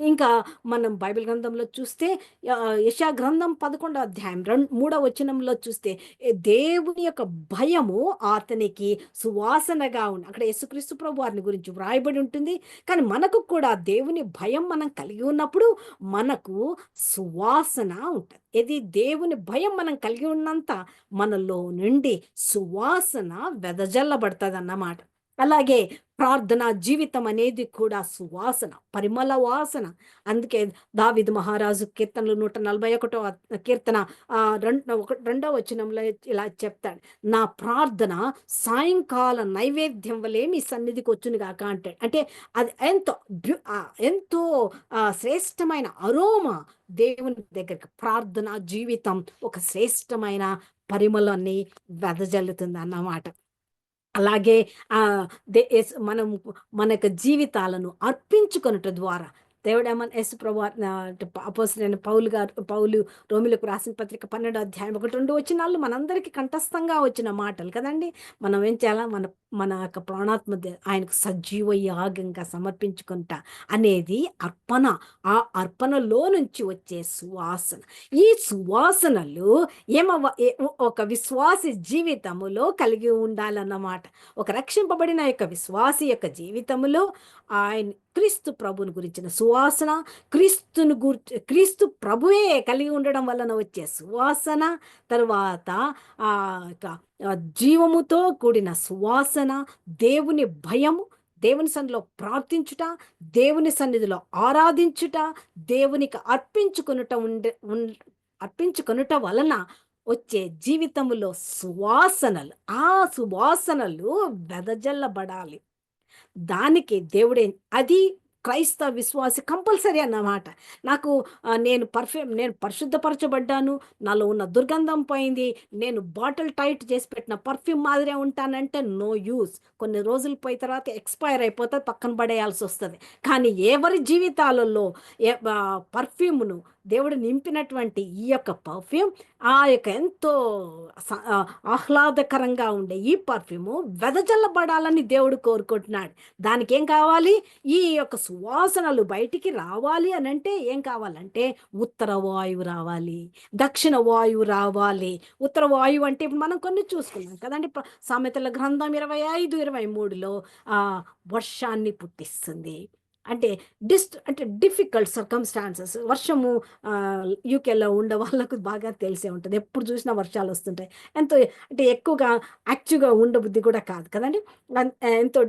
ఇంకా మనం బైబిల్ గ్రంథంలో చూస్తే, యెషయా గ్రంథం 11 అధ్యాయం 3 వచనంలో చూస్తే, దేవుని యొక్క భయము అతనికి సువాసనగా ఉంది. అక్కడ యేసుక్రీస్తు ప్రభు వారిని గురించి వ్రాయబడి ఉంటుంది. కానీ మనకు కూడా దేవుని భయం మనం కలిగి ఉన్నప్పుడు మనకు సువాసన ఉంటుంది. ఇది దేవుని భయం మనం కలిగి ఉన్నంత మనలో నుండి సువాసన వెదజల్లబడుతుంది అన్నమాట. అలాగే ప్రార్థనా జీవితం అనేది కూడా సువాసన, పరిమళ వాసన. అందుకే దావీదు మహారాజు కీర్తనలు 141వ కీర్తన 2వ వచనంలో ఇలా చెప్తాడు, నా ప్రార్థన సాయంకాల నైవేద్యం వలె మీ సన్నిధికి వచ్చును గాక అంటాడు. అంటే అది ఎంతో శ్రేష్టమైన అరోమా దేవుని దగ్గరికి. ప్రార్థన జీవితం ఒక శ్రేష్టమైన పరిమళాన్ని వెదజల్లుతుంది అన్నమాట. అలాగే మనం మన యొక్క జీవితాలను అర్పించుకొనుట ద్వారా దేవుడేమన్నా యేసు ప్రభు అపోస్తలుడైన పౌలు రోమిలకు రాసిన పత్రిక 12 అధ్యాయం 1, 2 వచనాలు మనందరికీ కంఠస్థంగా వచ్చిన మాటలు కదండి. మనం ఏం చేయాలా? మన మన యొక్క ప్రాణాత్మ ఆయనకు సజీవ యాగంగా సమర్పించుకుంటా అనేది అర్పణ. ఆ అర్పణలో నుంచి వచ్చే సువాసన. ఈ సువాసనలు ఒక విశ్వాసి జీవితములో కలిగి ఉండాలన్నమాట. ఒక రక్షింపబడిన యొక్క విశ్వాసి యొక్క జీవితములో ఆయన క్రీస్తు ప్రభుని గురించిన సువాసన, క్రీస్తు ప్రభువే కలిగి ఉండడం వలన వచ్చే సువాసన, తరువాత ఆ యొక్క జీవముతో కూడిన సువాసన, దేవుని భయము, దేవుని సన్నిధిలో ప్రార్థించుట, దేవుని సన్నిధిలో ఆరాధించుట, దేవునికి అర్పించుకొనుట వలన వచ్చే జీవితములో సువాసనలు, ఆ సువాసనలు వెదజల్లబడాలి. దానికి దేవుడే అది క్రైస్తవ విశ్వాసి కంపల్సరీ అన్నమాట. నాకు నేను పరిశుద్ధపరచబడ్డాను, నాలో ఉన్న దుర్గంధం పోయింది, నేను బాటిల్ టైట్ చేసి పెట్టిన పర్ఫ్యూమ్ మాదిరే ఉంటానంటే నో యూస్. కొన్ని రోజులు పోయిన తర్వాత ఎక్స్పైర్ అయిపోతే పక్కన పడేయాల్సి వస్తుంది. కానీ ఎవరి జీవితాలలో పర్ఫ్యూమ్ను దేవుడు నింపినటువంటి ఈ యొక్క పర్ఫ్యూమ్, ఆ యొక్క ఎంతో ఆహ్లాదకరంగా ఉండే ఈ పర్ఫ్యూము వెదజల్లబడాలని దేవుడు కోరుకుంటున్నాడు. దానికి ఏం కావాలి? ఈ యొక్క సువాసనలు బయటికి రావాలి అని అంటే ఏం కావాలంటే ఉత్తర వాయువు రావాలి, దక్షిణ వాయువు రావాలి. ఉత్తర వాయువు అంటే ఇప్పుడు మనం కొన్ని చూసుకున్నాం కదండి. సామెతల గ్రంథం 25-23లో వర్షాన్ని పుట్టిస్తుంది. అంటే డిఫికల్ట్ సర్కమ్స్టాన్సెస్. వర్షము యూకేలో ఉండే వాళ్ళకు బాగా తెలిసే ఉంటుంది. ఎప్పుడు చూసినా వర్షాలు వస్తుంటాయి. ఎంతో అంటే ఎక్కువగా యాక్టివ్గా ఉండబుద్ధి కూడా కాదు కదండి. ఎంతో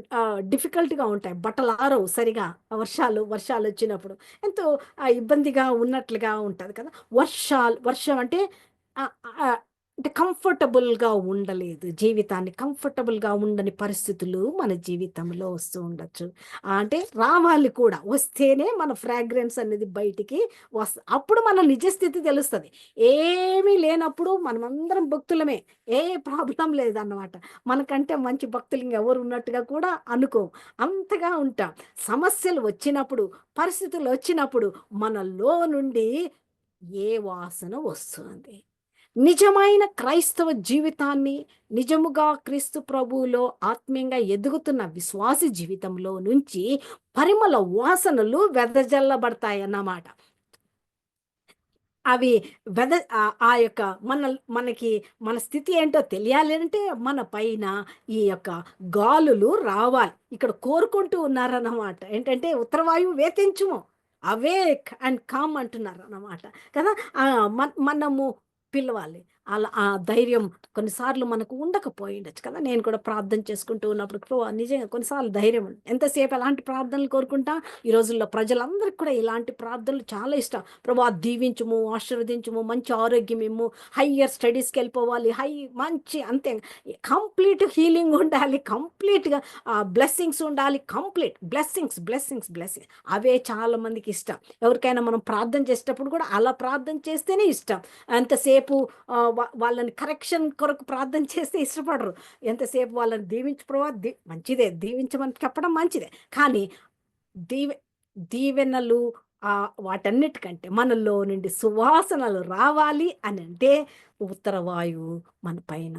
డిఫికల్ట్గా ఉంటాయి. బట్టలు ఆరవు సరిగా వర్షాలు వచ్చినప్పుడు ఎంతో ఇబ్బందిగా ఉన్నట్లుగా ఉంటుంది కదా. వర్షం అంటే కంఫర్టబుల్గా ఉండలేదు, జీవితాన్ని కంఫర్టబుల్గా ఉండని పరిస్థితులు మన జీవితంలో వస్తూ ఉండొచ్చు. అంటే రావాలి కూడా, వస్తేనే మన ఫ్రాగ్రెన్స్ అనేది బయటికి అప్పుడు మన నిజస్థితి తెలుస్తుంది. ఏమీ లేనప్పుడు మనమందరం భక్తులమే, ఏ ప్రాబ్లం లేదన్నమాట. మనకంటే మంచి భక్తులు ఇంకెవరు ఉన్నట్టుగా కూడా అనుకోం, అంతగా ఉంటాం. సమస్యలు వచ్చినప్పుడు, పరిస్థితులు వచ్చినప్పుడు మనలో నుండి ఏ వాసన వస్తుంది? నిజమైన క్రైస్తవ జీవితాన్ని, నిజముగా క్రీస్తు ప్రభువులో ఆత్మీయంగా ఎదుగుతున్న విశ్వాసి జీవితంలో నుంచి పరిమళ వాసనలు వెదజల్లబడతాయన్నమాట. అవి ఆ యొక్క మనకి మన స్థితి ఏంటో తెలియాలి అంటే మన పైన ఈ యొక్క గాలులు రావాలి. ఇక్కడ కోరుకుంటూ ఉన్నారన్నమాట. ఏంటంటే ఉత్తరవాయువు వేతించుము, అవేక్ అండ్ కామ్ అంటున్నారు అన్నమాట కదా. మనము పిలవాలి. అలా ఆ ధైర్యం కొన్నిసార్లు మనకు ఉండకపోయి ఉండొచ్చు కదా. నేను కూడా ప్రార్థన చేసుకుంటూ ఉన్నప్పుడు నిజంగా కొన్నిసార్లు ధైర్యం ఎంతసేపు ఎలాంటి ప్రార్థనలు కోరుకుంటా. ఈ రోజుల్లో ప్రజలందరికీ కూడా ఇలాంటి ప్రార్థనలు చాలా ఇష్టం. ప్రభా దీవించుము, ఆశీర్వదించుము, మంచి ఆరోగ్యం ఇమ్ము, హయ్యర్ స్టడీస్కి వెళ్ళిపోవాలి, మంచి అంతే కంప్లీట్ హీలింగ్ ఉండాలి, కంప్లీట్గా బ్లెస్సింగ్స్ ఉండాలి, కంప్లీట్ బ్లెస్సింగ్స్. అవే చాలా మందికి ఇష్టం. ఎవరికైనా మనం ప్రార్థన చేసేటప్పుడు కూడా అలా ప్రార్థన చేస్తేనే ఇష్టం. ఎంతసేపు వాళ్ళని కరెక్షన్ కొరకు ప్రార్థన చేస్తే ఇష్టపడరు. ఎంతసేపు వాళ్ళని మంచిదే, దీవించమని చెప్పడం మంచిదే. కానీ దీవెనలు వాటన్నిటికంటే మనలో నుండి సువాసనలు రావాలి అని అంటే ఉత్తర వాయువు మన పైన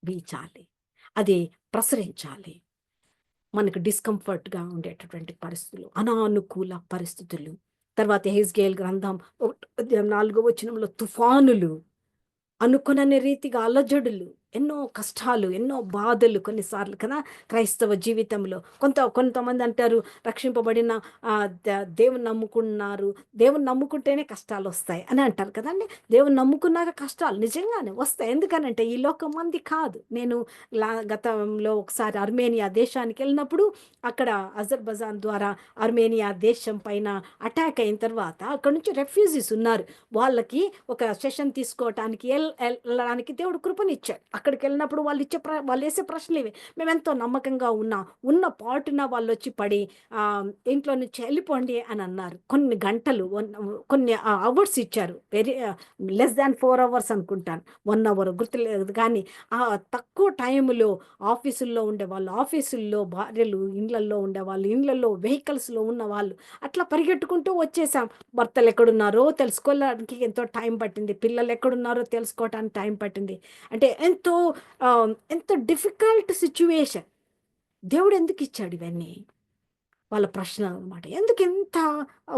వీచాలి, అది ప్రసరించాలి. మనకు డిస్కంఫర్ట్గా ఉండేటటువంటి పరిస్థితులు, అనానుకూల పరిస్థితులు. తర్వాత హెజ్కేల్ గ్రంథం 4వ వచనంలో తుఫానులు, అనుకునని రీతిగా అలజడులు, ఎన్నో కష్టాలు, ఎన్నో బాధలు కొన్నిసార్లు కదా క్రైస్తవ జీవితంలో. కొంతమంది అంటారు రక్షింపబడిన దేవుని నమ్ముకున్నారు, దేవుని నమ్ముకుంటేనే కష్టాలు వస్తాయి అని అంటారు కదండి. దేవుని నమ్ముకున్నాక కష్టాలు నిజంగానే వస్తాయి. ఎందుకనంటే ఈ లోకం మంది కాదు. నేను గతంలో ఒకసారి అర్మేనియా దేశానికి వెళ్ళినప్పుడు అక్కడ అజర్బైజాన్ ద్వారా అర్మేనియా దేశం పైన అటాక్ అయిన తర్వాత అక్కడ నుంచి రెఫ్యూజీస్ ఉన్నారు. వాళ్ళకి ఒక సెషన్ తీసుకోవటానికి వెళ్ళడానికి దేవుడు కృపనిచ్చాడు. అక్కడికెళ్ళినప్పుడు వాళ్ళేసే ప్రశ్నలు ఇవే. మేమెంతో నమ్మకంగా ఉన్నాం. ఉన్న పాటున వాళ్ళొచ్చి పడి ఇంట్లో నుంచి ఎళ్ళిపోండి అనన్నారు. కొన్ని గంటలు కొన్ని అవర్స్ ఇచ్చారు. లెస్ థాన్ 4 అవర్స్ అనుకుంటాను. 1 అవర్ గుర్తులేదు గానీ, ఆ తక్కువ టైంలో ఆఫీసుల్లో ఉండేవాళ్ళు, ఆఫీసుల్లో భార్యలు, ఇండ్లల్లో ఉండేవాళ్ళు, ఇండ్లల్లో వెహికల్స్‌లో ఉన్నవాళ్ళు అట్లా పరిగెట్టుకుంటూ వచ్చేసాం. భర్తలెక్కడున్నారో తెలుసుకోవడానికి ఎంతో టైం పట్టింది. పిల్లలెక్కడున్నారో తెలుసుకోవటానికి టైం పట్టింది. అంటే ఎంతో డిఫికల్ట్ సిట్యుయేషన్. దేవుడెందుకిచ్చాడు ఇవన్నీ? వాళ్ళ ప్రశ్నలనమాట. ఎందుకింత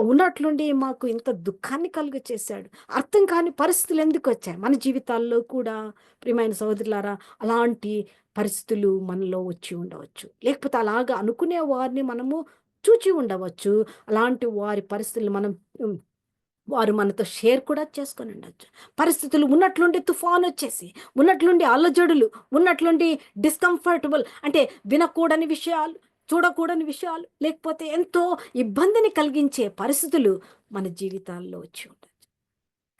ఉన్నట్లుండి మాకు ఇంత దుఃఖాన్ని కలుగచేశాడు? అర్థం కాని పరిస్థితులెందుకొచ్చాయి? మన జీవితాల్లో కూడా ప్రియమైన సహోదరులారా, అలాంటి పరిస్థితులు మనలో వచ్చి ఉండవచ్చు. లేకపోతే అలాగా అనుకునే వారిని మనము చూచి ఉండవచ్చు. అలాంటి వారి పరిస్థితులు హ్మ్. వారు మనతో షేర్ కూడా చేసుకొనుండొచ్చు. పరిస్థితులు ఉన్నట్లుండి తుఫానొచ్చేసి, ఉన్నట్లుండి అల్లజడులు, ఉన్నట్లుండి డిస్కంఫర్టబుల్ అంటే వినకూడని విషయాలు, చూడకూడని విషయాలు, లేకపోతే ఎంతో ఇబ్బందిని కలిగించే పరిస్థితులు మన జీవితాల్లో వచ్చి ఉండొచ్చు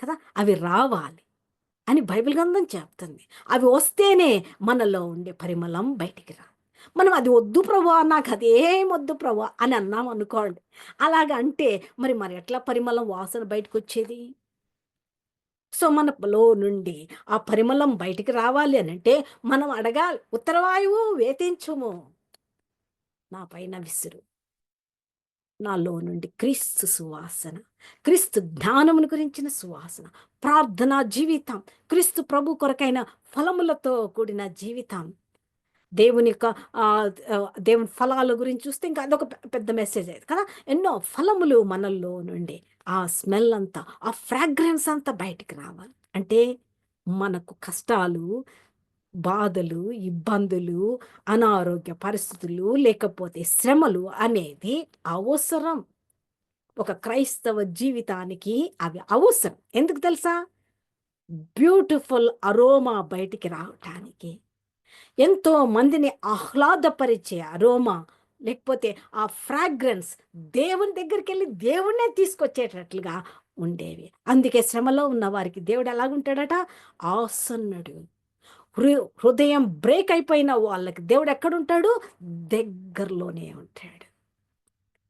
కదా! అవి రావాలి అని బైబిల్ గ్రంథం చెప్తుంది. అవి వస్తేనే మనలో ఉండే పరిమళం బయటికి రాదు. మనం అది వద్దు ప్రభువా, నాకదేం వద్దు ప్రభువా అని అన్నామనుకోండి. అలాగ అంటే మరి ఎట్లా పరిమళం వాసన బయటకొచ్చేది? సో, మనలో నుండి ఆ పరిమళం బయటికి రావాలి అనంటే మనం అడగాలి. ఉత్తరవాయువు వేతించుము, నా పైన విసురు. నాలో నుండి క్రీస్తు సువాసన, క్రీస్తు జ్ఞానమును గురించిన సువాసన, ప్రార్థనా జీవితం, క్రీస్తు ప్రభు కొరకైన ఫలములతో కూడిన జీవితం. దేవుని యొక్క దేవుని ఫలాల గురించి చూస్తే ఇంకా అదొక పెద్ద మెసేజ్ అది కదా! ఎన్నో ఫలములు మనల్లో నుండి ఆ స్మెల్ అంతా, ఆ ఫ్రాగ్రెన్స్ అంతా బయటికి రావాలి. అంటే మనకు కష్టాలు, బాధలు, ఇబ్బందులు, అనారోగ్య పరిస్థితులు, లేకపోతే శ్రమలు అనేది అవసరం. ఒక క్రైస్తవ జీవితానికి అవి అవసరం. ఎందుకు తెలుసా? బ్యూటిఫుల్ అరోమా బయటికి రావటానికి. ఎంతో మందిని ఆహ్లాదపరిచే అరోమా, లేకపోతే ఆ ఫ్రాగ్రెన్స్ దేవుని దగ్గరికెళ్ళి దేవుడినే తీసుకొచ్చేటట్లుగా ఉండేవి. అందుకే శ్రమలో ఉన్న వారికి దేవుడు ఎలాగుంటాడట? ఆసన్నుడు. హృదయం బ్రేక్ అయిపోయిన వాళ్ళకి దేవుడు ఎక్కడుంటాడు? దగ్గరలోనే ఉంటాడు.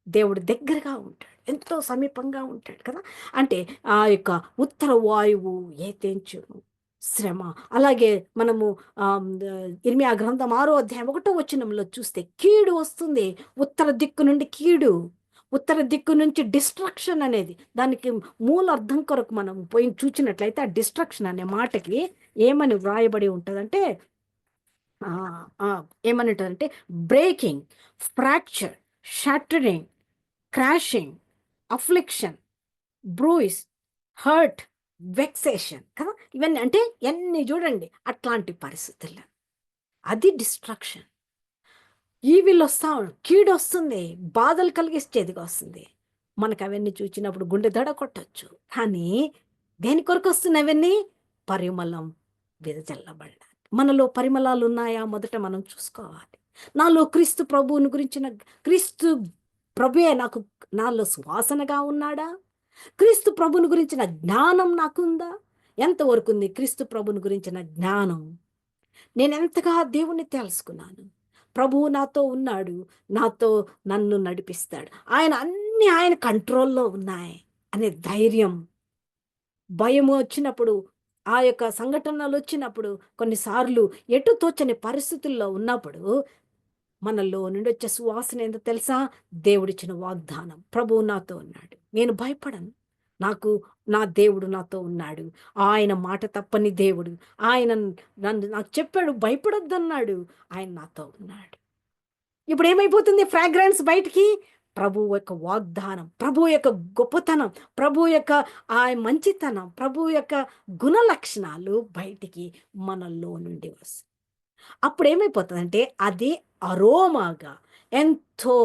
దేవుడు దగ్గరగా ఉంటాడు. ఎంతో సమీపంగా ఉంటాడు కదా! అంటే ఆ యొక్క ఉత్తర వాయువు ఏతేంచును శ్రమ. అలాగే మనము ఇర్మియా గ్రంథం 6వ అధ్యాయం 1వ వచనంలో చూస్తే కీడు వస్తుంది. ఉత్తర దిక్కు నుండి కీడు. ఉత్తర దిక్కు నుంచి డిస్ట్రక్షన్ అనేది. దానికి మూల అర్థం కొరకు మనం పోయి చూచినట్లయితే ఆ డిస్ట్రక్షన్ అనే మాటకి ఏమని వ్రాయబడి ఉంటదంటే ఏమని ఉంటదంటే breaking, fracture, shattering, crashing, affliction, bruise, hurt, vexation కదా! ఇవన్నీ అంటే ఎన్ని చూడండి అట్లాంటి పరిస్థితుల్లో. అది డిస్ట్రక్షన్. ఈవిల్ కీడొస్తుంది. బాధలు కలిగించేదిగా వస్తుంది. మనకవన్నీ చూచినప్పుడు గుండె దడ కొట్టొచ్చు. కానీ దేని కొరకొస్తున్నాయి అవన్నీ? పరిమళం వెదజల్లబడడానికి. మనలో పరిమళాలున్నాయా మొదట మనం చూసుకోవాలి. నాలో క్రీస్తు ప్రభువుని గురించిన క్రీస్తు ప్రభువే నాలో సువాసనగా ఉన్నాడా? క్రీస్తు ప్రభువుని గురించిన జ్ఞానం నాకుందా? ఎంతవరకుంది క్రీస్తు ప్రభువుని గురించిన జ్ఞానం? నేనెంతగా దేవుణ్ణి తెలుసుకున్నాను. ప్రభువు నాతో ఉన్నాడు. నాతో నన్ను నడిపిస్తాడు. ఆయన కంట్రోల్‌లో ఉన్నాయి అనే ధైర్యం. భయము వచ్చినప్పుడు, ఆ యొక్క సంఘటనలొచ్చినప్పుడు, కొన్నిసార్లు ఎటు తోచని పరిస్థితుల్లో ఉన్నప్పుడు, మనలో నుండొచ్చే సువాసన ఏందో తెలుసా? దేవుడిచ్చిన వాగ్దానం. ప్రభువు నాతో ఉన్నాడు. నేను భయపడను. నా దేవుడు నాతో ఉన్నాడు. ఆయన మాట తప్పని దేవుడు. ఆయన నాకు చెప్పాడు భయపడొద్దన్నాడు. ఆయన నాతో ఉన్నాడు. ఇప్పుడేమైపోతుంది ఫ్రాగ్రెన్స్ బయటికి? ప్రభువు యొక్క వాగ్దానం, ప్రభువు యొక్క గొప్పతనం, ప్రభువు యొక్క మంచితనం, ప్రభువు యొక్క గుణలక్షణాలు బయటికి మనలో నుండి వస్తాయి. అప్పుడేమైపోతదంటే అది అరోమాగా, ఎంతో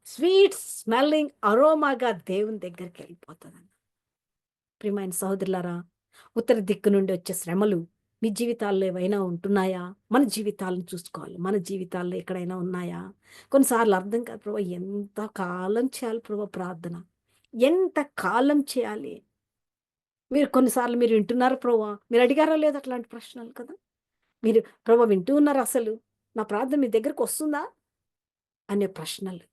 స్వీట్ స్మెల్లింగ్ అరోమాగా దేవుని దగ్గరికెళ్ళిపోతదండి. ప్రియమైన సహోదరులారా, ఉత్తర దిక్కు నుండి వచ్చే శ్రమలు మీ జీవితాల్లో ఏవైనా ఉంటున్నాయా? మన జీవితాలను చూసుకోవాలి. మన జీవితాల్లో ఎక్కడైనా ఉన్నాయా? కొన్నిసార్లు అర్థం కాదు ప్రభా, ఎంత కాలం చేయాలి ప్రభా ప్రార్థన? ఎంత కాలం చేయాలి? మీరు కొన్నిసార్లు మీరు వింటున్నారా ప్రభా? మీరు అడిగారా లేదా అట్లాంటి ప్రశ్నలు కదా! మీరు ప్రభు వింటూ ఉన్నారు అసలు? నా ప్రార్థన మీ దగ్గరకు వస్తుందా? అనే ప్రశ్నలు.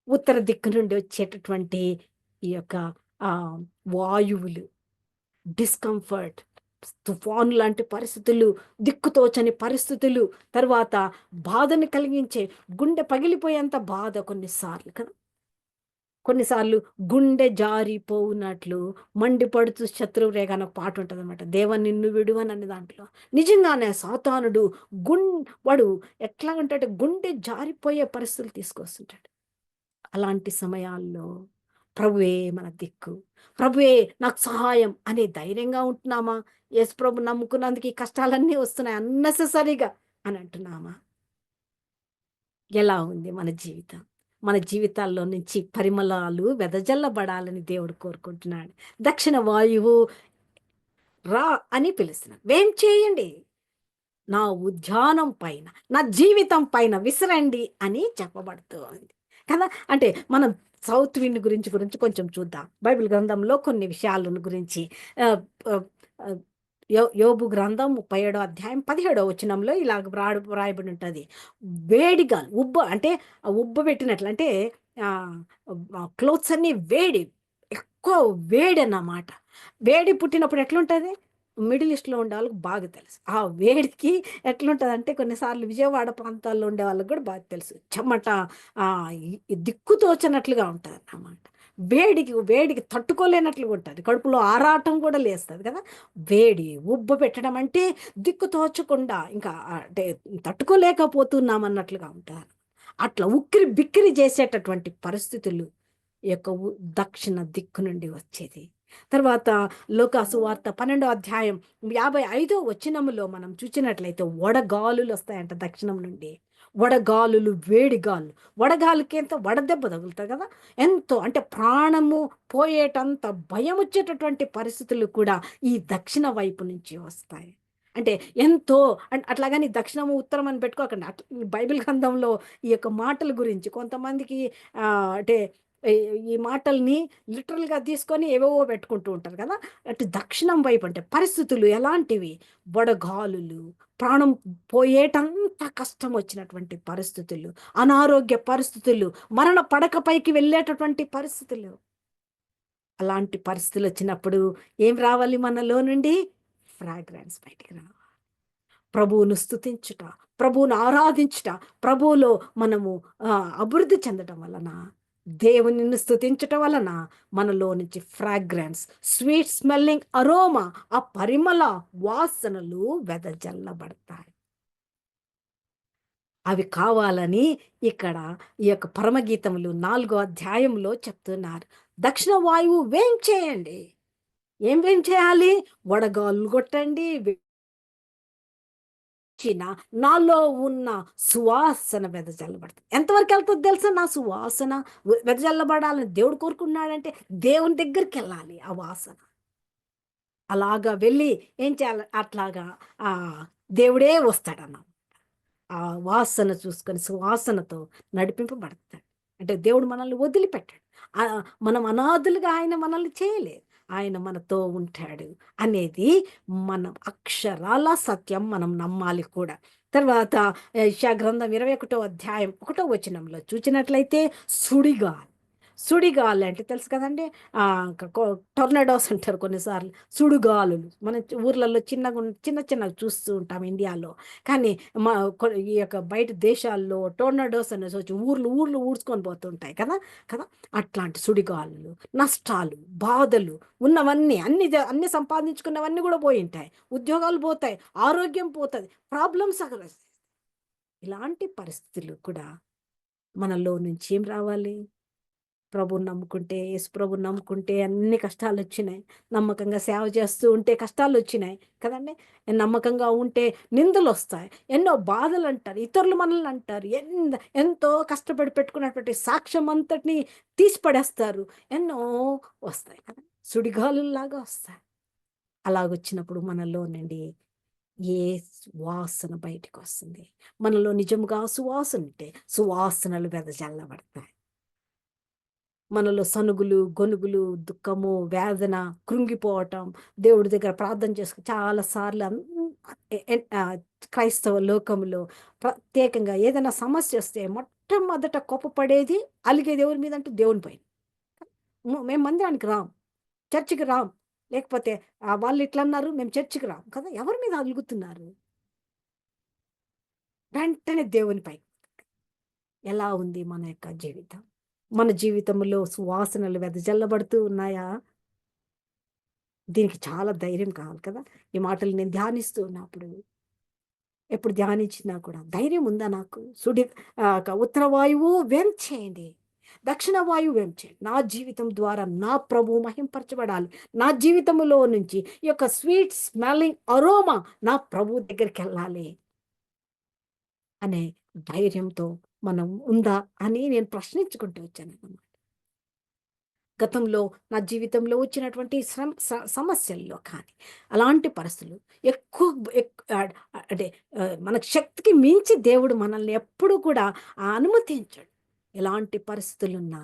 ఉత్తర దిక్కు నుండి వచ్చేటటువంటి ఈ యొక్క వాయువులు, డిస్కంఫర్ట్, తుఫాను లాంటి పరిస్థితులు, దిక్కుతోచని పరిస్థితులు, తర్వాత బాధని కలిగించే గుండె పగిలిపోయేంత బాధ కొన్నిసార్లు కదా! కొన్నిసార్లు గుండె జారిపోవునట్లు మండిపడుతూ శత్రువు రేఖ అని ఒక పాట ఉంటదనమాట. దేవ నిన్ను విడువననే దాంట్లో. నిజంగానే సాతానుడు గున్ వాడు ఎట్లాగంటే గుండె జారిపోయే పరిస్థితులు తీసుకొస్తుంటాడు. అలాంటి సమయాల్లో ప్రభువే మన దిక్కు. ప్రభువే నాకు సహాయం అనే ధైర్యంగా ఉంటున్నామా? యేసు ప్రభు నమ్ముకున్నందుకు ఈ కష్టాలన్నీ వస్తున్నాయి అన్నెసెసరీగా అని అంటున్నామా? ఎలా ఉంది మన జీవితం? మన జీవితాల్లో నుంచి పరిమళాలు వెదజల్లబడాలని దేవుడు కోరుకుంటున్నాడు. దక్షిణ వాయువు రా అని పిలుస్తున్నాడు. వేం చేయండి. నా ఉద్యానం పైన, నా జీవితం పైన విసరండి అని చెప్పబడుతూ ఉంది. కదా! అంటే మనం సౌత్ విండ్ గురించి కొంచెం చూద్దాం. బైబిల్ గ్రంథంలో కొన్ని విషయాలను గురించి ఆహ్, ఆహ్, ఆహ్, యోబు గ్రంథం 37 అధ్యాయం 17 వచనంలో ఇలాగ వ్రాయబడి ఉంటది. వేడిగాలి అంటే ఉబ్బబెట్టినట్లు అంటే ఆహ్, క్లోత్స్ అన్నీ వేడి. ఎక్కువ వేడన్నమాట. వేడి పుట్టినప్పుడు ఎట్లుంటది? మిడిల్ ఈస్ట్‌లో ఉండే వాళ్ళకి బాగా తెలుసు. ఆ వేడికి ఎట్లుంటదంటే కొన్నిసార్లు విజయవాడ ప్రాంతాల్లో ఉండే వాళ్ళకి గూడా బాగా తెలుసు. చెమట దిక్కు తోచనట్లుగా ఉంటదన్నమాట. వేడికి తట్టుకోలేనట్లుగా ఉంటది. కడుపులో ఆరాటం గూడా లేస్తది కదా! వేడి ఉబ్బపెట్టడం అంటే దిక్కు తోచకుండా ఇంకా అంటే తట్టుకోలేకపోతున్నామన్నట్లుగా ఉంటది. అట్లా ఉక్కిరి బిక్కిరి చేసేటటువంటి పరిస్థితులు ఈ యొక్క దక్షిణ దిక్కు నుండి వచ్చేది. తర్వాత లోకాసు వార్త 12 అధ్యాయం 55 వచనములో మనం చూచినట్లయితే వడగాలులొస్తాయంట దక్షిణం నుండి. వడగాలులు, వేడి గాలులు. వడగాలికి ఎంత వడదెబ్బ తగులుతది కదా! ఎంతో అంటే ప్రాణము పోయేటంత భయమొచ్చేటటువంటి పరిస్థితులు కూడా ఈ దక్షిణ వైపు నుంచి వస్తాయి. అంటే ఎంతో అట్లాగని దక్షిణము, ఉత్తరం అని పెట్టుకోకండి. బైబిల్ గ్రంథంలో ఈ యొక్క మాటల గురించి కొంతమందికి అంటే ఈ ఈ మాటల్ని లిటరల్‌గా తీసుకొని ఏవేవో పెట్టుకుంటూ ఉంటారు కదా! అటు దక్షిణం వైపు అంటే పరిస్థితులు ఎలాంటివి? వడగాలులు, ప్రాణం పోయేటంత కష్టం వచ్చినటువంటి పరిస్థితులు, అనారోగ్య పరిస్థితులు, మరణ పడకపైకి వెళ్ళేటటువంటి పరిస్థితులు. అలాంటి పరిస్థితులొచ్చినప్పుడు ఏం రావాలి మనలో నుండి? ఫ్రాగ్రెన్స్ బయటికి రావాలి. ప్రభువును స్తుతించుట, ప్రభువును ఆరాధించుట, ప్రభువులో మనము అభివృద్ధి చెందటం వలన, దేవునిని స్తుతించటం వలన మనలో నుంచి ఫ్రాగ్రెన్స్, స్వీట్ స్మెల్లింగ్ అరోమా, ఆ పరిమళ వాసనలు వెదజల్లబడతాయి. అవి కావాలని ఇక్కడ ఈ యొక్క పరమగీతములు 4 అధ్యాయంలో చెప్తున్నారు. దక్షిణ వాయువు వేంచేయండి. ఏం చేయాలి? వడగాలులు కొట్టండి. చిన నాలో ఉన్న సువాసన వెదజల్లబడతది. ఎంతవరకెళ్తదో తెలుసా నా సువాసన? వెదజల్లబడాలని దేవుడు కోరుకున్నాడంటే దేవుని దగ్గరికెళ్ళాలి ఆ వాసన. అలాగా వెళ్ళి ఏం చేయాలి? అట్లాగా దేవుడే వస్తాడన్నమాట. ఆ వాసన చూసుకొని సువాసనతో నడిపింపబడతాడు. అంటే దేవుడు మనల్ని వదిలిపెట్టాడు. మనం అనాథలుగా ఆయన మనల్ని చేయలేదు. ఆయన మనతో ఉంటాడు అనేది మనం అక్షరాల సత్యం మనం నమ్మాలి కూడా. తర్వాత యెషయా గ్రంథం 21 అధ్యాయం 1 వచనంలో చూచినట్లయితే సుడిగాలి. సుడిగాలి అంటే తెలుసు కదండీ! టొర్నడోస్ అంటారు కొన్నిసార్లు. సుడిగాలులు. మన ఊర్లలో చిన్నగా చూస్తూ ఉంటాం ఇండియాలో. కానీ మా ఈ యొక్క బయట దేశాల్లో టోర్నడోస్ అనేసి వచ్చి ఊర్లు ఊడ్చుకొని పోతుంటాయి కదా! కదా! అట్లాంటి సుడిగాలులు, నష్టాలు, బాధలు ఉన్నవన్నీ అన్నీ సంపాదించుకున్నవన్నీ గూడా పోయుంటాయి. ఉద్యోగాలు పోతాయి, ఆరోగ్యం పోతది, ప్రాబ్లమ్స్ ఇలాంటి పరిస్థితులు కూడా మనలో నుంచి ఏం రావాలి? ప్రభువుని నమ్ముకుంటే, యేసు ప్రభువుని నమ్ముకుంటే అన్ని కష్టాలొచ్చినాయి. నమ్మకంగా సేవ చేస్తూ ఉంటే కష్టాలొచ్చినాయి కదండీ! నమ్మకంగా ఉంటే నిందలొస్తాయి. ఎన్నో బాధలంటారు. ఇతరులు మనల్ని అంటారు. ఎంతో కష్టపడి పెట్టుకున్నటువంటి సాక్ష్యం అంతటిని తీసి పడేస్తారు. ఎన్నో వస్తాయి కదా! సుడిగాలుల్లాగా వస్తాయి. అలాగొచ్చినప్పుడు మనలో నుండి ఏ వాసన బయటికొస్తుంది. మనలో నిజముగా సువాసన ఉంటే సువాసనలు వెదజల్లబడతాయి. మనలో సనుగులు, గొనుగులు, దుఃఖము, వేదన, కృంగిపోవటం, దేవుడి దగ్గర ప్రార్థన చాలా సార్లు క్రైస్తవ లోకంలో ప్రత్యేకంగా ఏదైనా సమస్య వస్తే మొట్టమొదట కోపపడేది, అలిగేది ఎవరి మీద అంటే దేవుని పైన. మేము మందిరానికి రాం, చర్చికి రాం, లేకపోతే వాళ్ళు ఇట్లా అన్నారు మేము చర్చికి రాం కదా, ఎవరి మీద అలుగుతున్నారు? వెంటనే దేవునిపై. ఎలా ఉంది మన యొక్క జీవితం? మన జీవితంలో సువాసనలు వెదజల్లబడుతూ ఉన్నాయా? దీనికి చాలా ధైర్యం కావాలి కదా. ఈ మాటలు నేను ధ్యానిస్తూ ఉన్నప్పుడు, ఎప్పుడు ధ్యానించినా కూడా ధైర్యం ఉందా నాకు? ఉత్తర వాయువు చేయండి, దక్షిణ వాయువు చేయండి. నా జీవితం ద్వారా నా ప్రభువు మహింపరచబడాలి. నా జీవితంలో నుంచి ఈ యొక్క స్వీట్ స్మెల్లింగ్ అరోమా నా ప్రభువు దగ్గరికి వెళ్ళాలి అనే ధైర్యంతో మనం ఉందా అని నేను ప్రశ్నించుకుంటూ వచ్చానన్నమాట. గతంలో నా జీవితంలో వచ్చినటువంటి సమస్యల్లో కానీ, అలాంటి పరిస్థితులు ఎక్కువ అంటే మనకు శక్తికి మించి దేవుడు మనల్ని ఎప్పుడూ కూడా అనుమతించడు. ఎలాంటి పరిస్థితులున్నా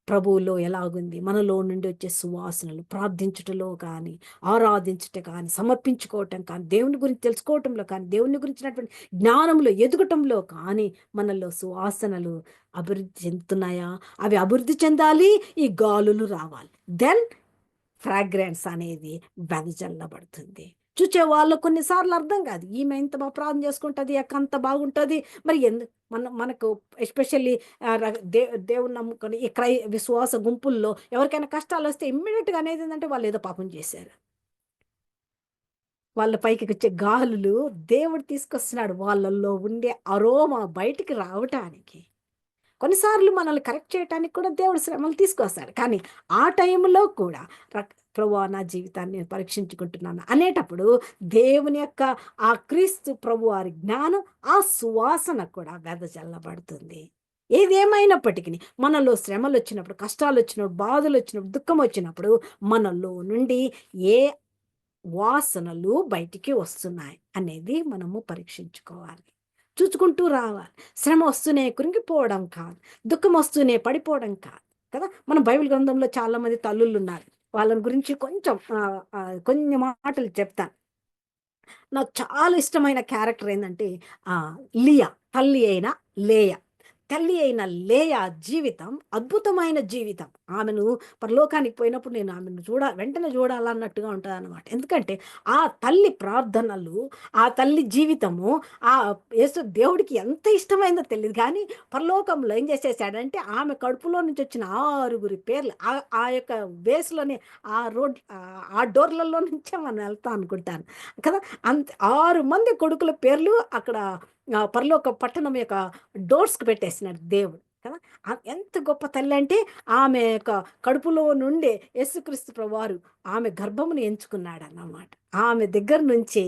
ప్రభువులో ఎలాగుంది, మనలో నుండి వచ్చే సువాసనలు ప్రార్థించుటలో కానీ, ఆరాధించుట కానీ, సమర్పించుకోవటం కానీ, దేవుని గురించి తెలుసుకోవటంలో కానీ, దేవుని గురించినటువంటి జ్ఞానంలో ఎదగటంలో కానీ మనలో సువాసనలు అభివృద్ధి చెందుతున్నాయా? అవి అభివృద్ధి చెందాలి, ఈ గాలులు రావాలి. దెన్ ఫ్రాగ్రెన్స్ అనేది వెదజల్లబడుతుంది. చూచే వాళ్ళు కొన్నిసార్లు అర్థం కాదు. ఈమె ఇంత బాగా ప్రార్థన చేసుకుంటది, అక్క అంత బాగుంటది. మరి మనకు ఎస్పెషల్లీ దేవుని నమ్ముకొని ఈ విశ్వాస గుంపుల్లో ఎవరికైనా కష్టాలు వస్తే ఇమ్మీడియట్‌గా అనేది ఏందంటే వాళ్ళు ఏదో పాపం చేశారు. వాళ్ళ పైకి వచ్చే గాలులు దేవుడు తీసుకొస్తున్నాడు వాళ్ళల్లో ఉండే అరోమా బయటికి రావటానికి. కొన్నిసార్లు మనల్ని కరెక్ట్ చేయటానికి కూడా దేవుడు శ్రమలు తీసుకొస్తాడు. కానీ ఆ టైంలో కూడా ప్రభువా నా జీవితాన్ని నేను పరీక్షించుకుంటున్నాను అనేటప్పుడు దేవుని యొక్క ఆ క్రీస్తు ప్రభువారి జ్ఞానం, ఆ సువాసన కూడా వెదజల్లబడుతుంది. ఏదేమైనప్పటికీ మనలో శ్రమలు వచ్చినప్పుడు, కష్టాలు వచ్చినప్పుడు, బాధలు వచ్చినప్పుడు, దుఃఖం వచ్చినప్పుడు మనలో నుండి ఏ వాసనలు బయటికి వస్తున్నాయి అనేది మనము పరీక్షించుకోవాలి. చూచుకుంటూ రావాలి. శ్రమ వస్తూనే కృంగిపోవడం కాదు, దుఃఖం వస్తూనే పడిపోవడం కాదు కదా. మన బైబిల్ గ్రంథంలో చాలా మంది తల్లులు ఉన్నారు. వాళ్ళని గురించి కొంచెం కొన్ని మాటలు చెప్తాను. నాకు చాలా ఇష్టమైన క్యారెక్టర్ ఏంటంటే లియా, తల్లి అయిన లేయ. తల్లి అయిన లేయ జీవితం అద్భుతమైన జీవితం. ఆమెను పరలోకానికి పోయినప్పుడు నేను ఆమెను వెంటనే చూడాలన్నట్టుగా ఉంటదనమాట. ఎందుకంటే ఆ తల్లి ప్రార్థనలు, ఆ తల్లి జీవితము యేసు దేవుడికి ఎంత ఇష్టమైందో తెలియదు కానీ పరలోకంలో ఏం చేసేసాడంటే ఆమె కడుపులో నుంచి వచ్చిన 6 పేర్లు ఆ యొక్క బేస్‌లోనే ఆ డోర్‌లలో నుంచే మనం వెళ్తాం అనుకుంటాను కదా. 6 మంది కొడుకుల పేర్లు అక్కడ పరలోక పట్టణం యొక్క డోర్స్‌కి పెట్టేసినాడు దేవుడు కదా. ఎంత గొప్ప తల్లి అంటే ఆమె యొక్క కడుపులో నుండే యేసుక్రీస్తు ప్రభువారు ఆమె గర్భమును ఎంచుకున్నాడన్నమాట. ఆమె దగ్గర నుంచి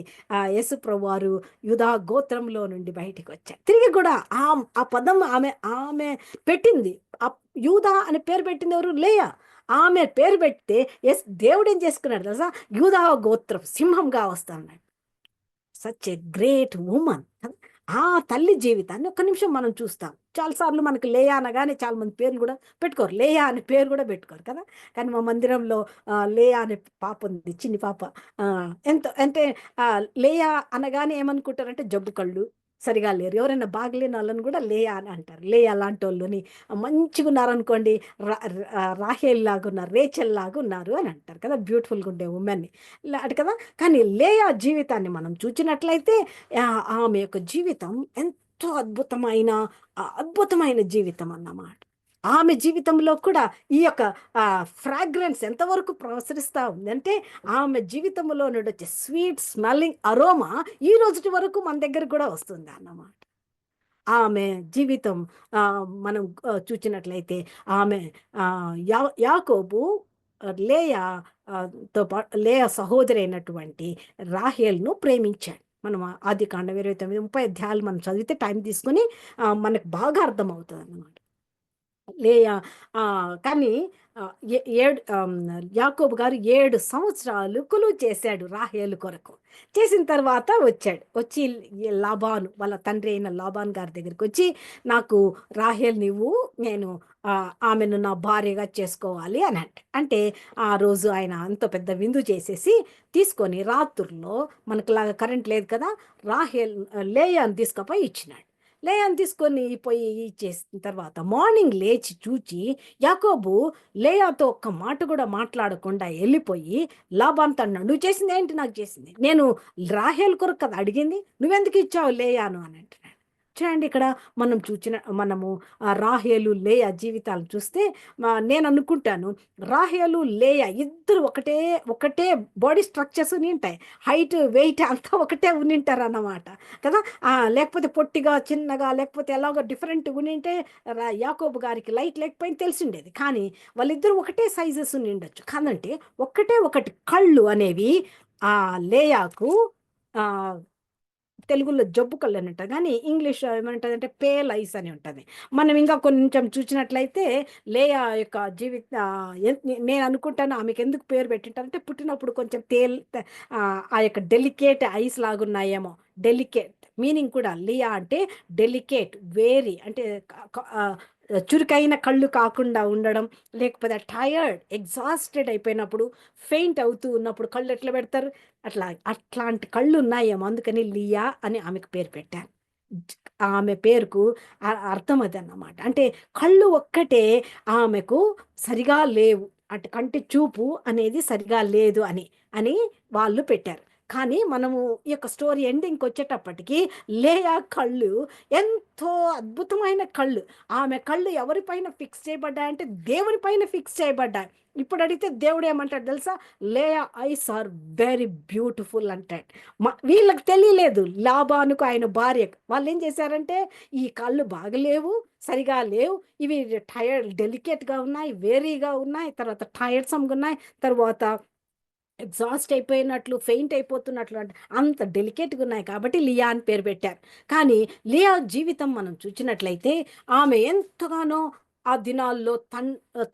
యేసు ప్రభువారు యూదా గోత్రంలో నుండి బయటికి వచ్చారు. తిరిగి కూడా ఆ పదం ఆమె పెట్టింది. యూదా అనే పేరు పెట్టింది ఎవరు? లేయా. ఆమె పేరు పెడితే దేవుడు ఏం చేసుకున్నాడు తెలుసా? యూదా గోత్రం సింహంగా వస్తాడు. Such a great woman. ఆ తల్లి జీవితాన్ని ఒక్క నిమిషం మనం చూస్తాం. చాలాసార్లు మనకు లేయా అనగానే చాలా మంది పేర్లు కూడా పెట్టుకోరు. లేయా అనే పేరు కూడా పెట్టుకోరు కదా. కానీ మా మందిరంలో లేయా అనే పాప ఉంది, చిన్ని పాప. ఎంతో అంటే లేయా అనగానే ఏమనుకుంటారంటే జబ్బు కళ్ళు, సరిగా లేరు. ఎవరైనా బాగలేని వాళ్ళని కూడా లేయా అని అంటారు. లేయా లాంటి వాళ్ళని మంచిగా ఉన్నారనుకోండి, రాహేల్ లాగా ఉన్నారు, రేచెల్ లాగా ఉన్నారు అని అంటారు కదా, బ్యూటిఫుల్గా ఉండే ఉమెన్ని అటు కదా. కానీ లేయా జీవితాన్ని మనం చూచినట్లయితే ఆమె యొక్క జీవితం ఎంతో అద్భుతమైన జీవితం అన్నమాట. ఆమె జీవితంలో కూడా ఈ యొక్క ఫ్రాగ్రెన్స్ ఎంతవరకు ప్రసరిస్తూ ఉందంటే ఆమె జీవితంలో నుండి వచ్చే స్వీట్ స్మెల్లింగ్ అరోమా ఈ రోజుటి వరకు మన దగ్గర కూడా వస్తుంది అన్నమాట. ఆమె జీవితం మనం చూచినట్లయితే ఆమె యాకోబు లేయా లేయా సహోదరి అయినటువంటి రాహేల్ను ప్రేమించాడు. మనం ఆదికాండం 29, 30 అధ్యాయాలు మనం చదివితే టైం తీసుకొని మనకు బాగా అర్థమవుతుంది అన్నమాట. లేయా కానీ యాకోబు గారు 7 సంవత్సరాలు కొలువు చేశాడు రాహేలు కొరకు. చేసిన తర్వాత వచ్చాడు. వచ్చి లాబాను వాళ్ళ తండ్రి అయిన లాబాన్ గారి దగ్గరికి వచ్చి, నాకు రాహేల్ నువ్వు నేను ఆమెను నా భార్యగా చేసుకోవాలి అని అంటే ఆ రోజు ఆయన అంత పెద్ద విందు చేసేసి తీసుకొని రాత్రుల్లో మనకులాగా కరెంట్ లేదు కదా, లేయాను తీసుకుపోయి ఇచ్చినాడు. లేయాను తీసుకొని పోయి ఇచ్చేసిన తర్వాత మార్నింగ్ లేచి చూచి యాకోబు లేయాతో ఒక్క మాట కూడా మాట్లాడకుండా వెళ్ళిపోయి లాబాన్తో అన్నాడు, నువ్వు చేసింది ఏంటి? నాకు చేసింది, నేను రాహేల్ కొరకు కదా అడిగింది, నువ్వెందుకు ఇచ్చావు లేయాను అని అంటున్నాడు. చూడండి, ఇక్కడ మనము రాహేలు లేయా జీవితాలు చూస్తే నేను అనుకుంటాను రాహేలు లేయా ఇద్దరు ఒకటే బాడీ స్ట్రక్చర్స్ ఉంటాయి, హైట్ వెయిట్ అంతా ఒకటే ఉనింటారు అన్నమాట కదా. లేకపోతే పొట్టిగా చిన్నగా లేకపోతే ఎలాగో డిఫరెంట్ ఉనింటే యాకోబు గారికి లైట్ లేకపోయినా తెలిసిండేది. కానీ వాళ్ళిద్దరూ ఒకటే సైజెస్ ఉండొచ్చు కాదంటే ఒకటి కళ్ళు అనేవి ఆ లేయాకు తెలుగులో జబ్బు కళ్ళు అని ఉంటుంది, కానీ ఇంగ్లీష్ ఏమంటుంది అంటే పేల్ ఐస్ అని ఉంటుంది. మనం ఇంకా కొంచెం చూసినట్లయితే లేయా యొక్క నేను అనుకుంటాను ఆమెకు ఎందుకు పేరు పెట్టింటారంటే పుట్టినప్పుడు కొంచెం ఆ యొక్క డెలికేట్ ఐస్ లాగున్నాయేమో. డెలికేట్ మీనింగ్ కూడా లియా అంటే డెలికేట్, వేరీ అంటే చురుకైన కళ్ళు కాకుండా ఉండడం, లేకపోతే టయర్డ్ ఎగ్జాస్టెడ్ అయిపోయినప్పుడు ఫెయింట్ అవుతూ ఉన్నప్పుడు కళ్ళు ఎట్లా పెడతారు, అట్లాంటి కళ్ళు ఉన్నాయేమో, అందుకని లియా అని ఆమెకు పేరు పెట్టారు. ఆమె పేరుకు అర్థం అది అన్నమాట. అంటే కళ్ళు ఒక్కటే ఆమెకు సరిగా లేవు, అటు కంటి చూపు అనేది సరిగా లేదు అని అని వాళ్ళు పెట్టారు. కానీ మనము ఈ యొక్క స్టోరీ ఎండింగ్కి వచ్చేటప్పటికి లేయా కళ్ళు ఎంతో అద్భుతమైన కళ్ళు. ఆమె కళ్ళు ఎవరిపైన ఫిక్స్ చేయబడ్డాయంటే దేవుని పైన ఫిక్స్ చేయబడ్డాయి. ఇప్పుడు అడిగితే దేవుడు ఏమంటాడు తెలుసా, లేయా ఐస్ ఆర్ వెరీ బ్యూటిఫుల్ అంటాడు. వీళ్ళకి తెలియలేదు లాబానుకు ఆయన భార్యకు. వాళ్ళు ఏం చేశారంటే ఈ కళ్ళు బాగలేవు, సరిగా లేవు, ఇవి డెలికేట్గా ఉన్నాయి, వేరీగా ఉన్నాయి, తర్వాత టైర్సమ్గా ఉన్నాయి, తర్వాత ఎగ్జాస్ట్ అయిపోయినట్లు, ఫెయింట్ అయిపోతున్నట్లు, అంటే అంత డెలికేట్గా ఉన్నాయి కాబట్టి లియా అని పేరు పెట్టారు. కానీ లియా జీవితం మనం చూసినట్లయితే ఆమె ఎంతగానో ఆ దినాల్లో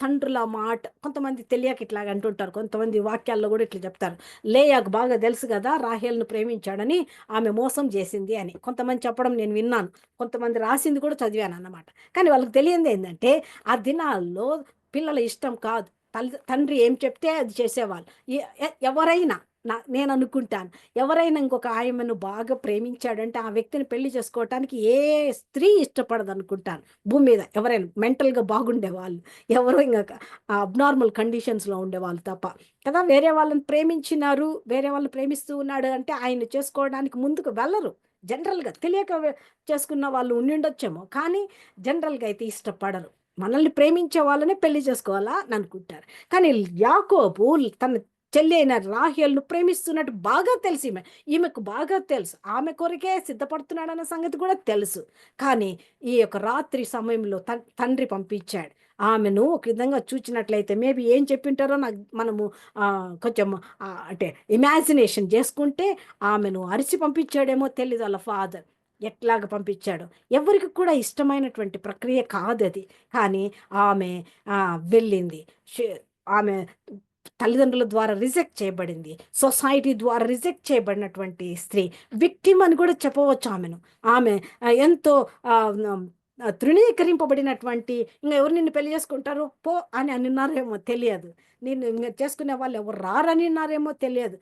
తండ్రుల మాట, కొంతమంది తెలియక ఇట్లాగ అంటుంటారు, కొంతమంది వాక్యాల్లో కూడా ఇట్లా చెప్తారు, లేయాకు బాగా తెలుసు కదా రాహేల్ను ప్రేమించాడని ఆమె మోసం చేసింది అని కొంతమంది చెప్పడం నేను విన్నాను, కొంతమంది రాసింది కూడా చదివాను అన్నమాట. కానీ వాళ్ళకి తెలియంది ఏంటంటే ఆ దినాల్లో పిల్లల ఇష్టం కాదు, తండ్రి ఏం చెప్తే అది చేసేవాళ్ళు. ఎవరైనా నేను అనుకుంటాను ఎవరైనా ఇంకొక ఆయమ్మను బాగా ప్రేమించాడంటే ఆ వ్యక్తిని పెళ్లి చేసుకోవటానికి ఏ స్త్రీ ఇష్టపడదు అనుకుంటాను భూమి మీద. ఎవరైనా మెంటల్గా బాగుండేవాళ్ళు, ఎవరో ఇంకా అబ్నార్మల్ కండిషన్స్లో ఉండేవాళ్ళు తప్ప కదా. వేరే వాళ్ళని ప్రేమించినారు, వేరే వాళ్ళు ప్రేమిస్తూ ఉన్నాడు అంటే ఆయన చేసుకోవడానికి ముందుకు వెళ్ళరు. జనరల్గా తెలియక చేసుకున్న వాళ్ళు ఉండిండొచ్చేమో, కానీ జనరల్గా అయితే ఇష్టపడరు. మనల్ని ప్రేమించే వాళ్ళనే పెళ్లి చేసుకోవాలా అని అనుకుంటారు. కానీ యాకోబు తన చెల్లి అయిన రాహేల్ను ప్రేమిస్తున్నట్టు బాగా తెలుసు, ఈమెకు బాగా తెలుసు, ఆమె కొరకే సిద్ధపడుతున్నాడన్న సంగతి కూడా తెలుసు. కానీ ఈ యొక్క రాత్రి సమయంలో తండ్రి పంపించాడు. ఆమెను ఒక విధంగా చూచినట్లయితే మేబీ ఏం చెప్పింటారో మనము కొంచెం అంటే ఇమాజినేషన్ చేసుకుంటే ఆమెను అరిచి పంపించాడేమో తెలీదు వాళ్ళ ఫాదర్. ఎట్లాగ పంపించాడు ఎవరికి కూడా ఇష్టమైనటువంటి ప్రక్రియ కాదు అది. కానీ ఆమె వెళ్ళింది. ఆమె తల్లిదండ్రుల ద్వారా రిజెక్ట్ చేయబడింది, సొసైటీ ద్వారా రిజెక్ట్ చేయబడినటువంటి స్త్రీ, విక్టిమ్ అని కూడా చెప్పవచ్చు ఆమెను. ఆమె ఎంతో తృణీకరింపబడినటువంటి, ఇంకా ఎవరు నిన్ను పెళ్లి చేసుకుంటారు పో అని అన్నారేమో తెలియదు, నిన్ను చేసుకునే వాళ్ళు ఎవరు రారని అన్నారేమో తెలియదు.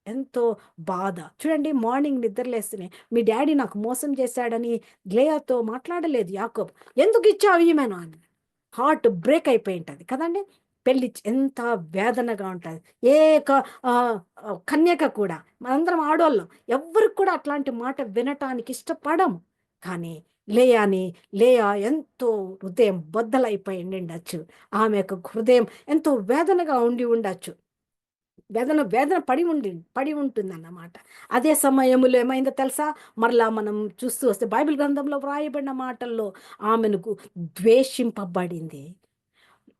ఎంతో బాధ. చూడండి, మార్నింగ్ నిద్రలేస్తేనే మీ డాడీ నాకు మోసం చేశాడని లేయాతో మాట్లాడలేదు యాకోబు, ఎందుకు ఇచ్చావు ఈమెను అని. హార్ట్ బ్రేక్ అయిపోయి ఉంటుంది కదండి. పెళ్ళి ఎంత వేదనగా ఉంటుంది. కన్యక కూడా, మనందరం ఆడవాళ్ళం, ఎవరికి కూడా అట్లాంటి మాట వినటానికి ఇష్టపడము. కానీ లేయా ఎంతో హృదయం బద్దలైపోయి ఉండొచ్చు, ఆమె యొక్క హృదయం ఎంతో వేదనగా ఉండొచ్చు, వేదన పడి ఉంటుంది అన్నమాట. అదే సమయంలో ఏమైందో తెలుసా, మరలా మనం చూస్తూ వస్తే బైబిల్ గ్రంథంలో వ్రాయబడిన మాటల్లో ఆమెను ద్వేషింపబడింది.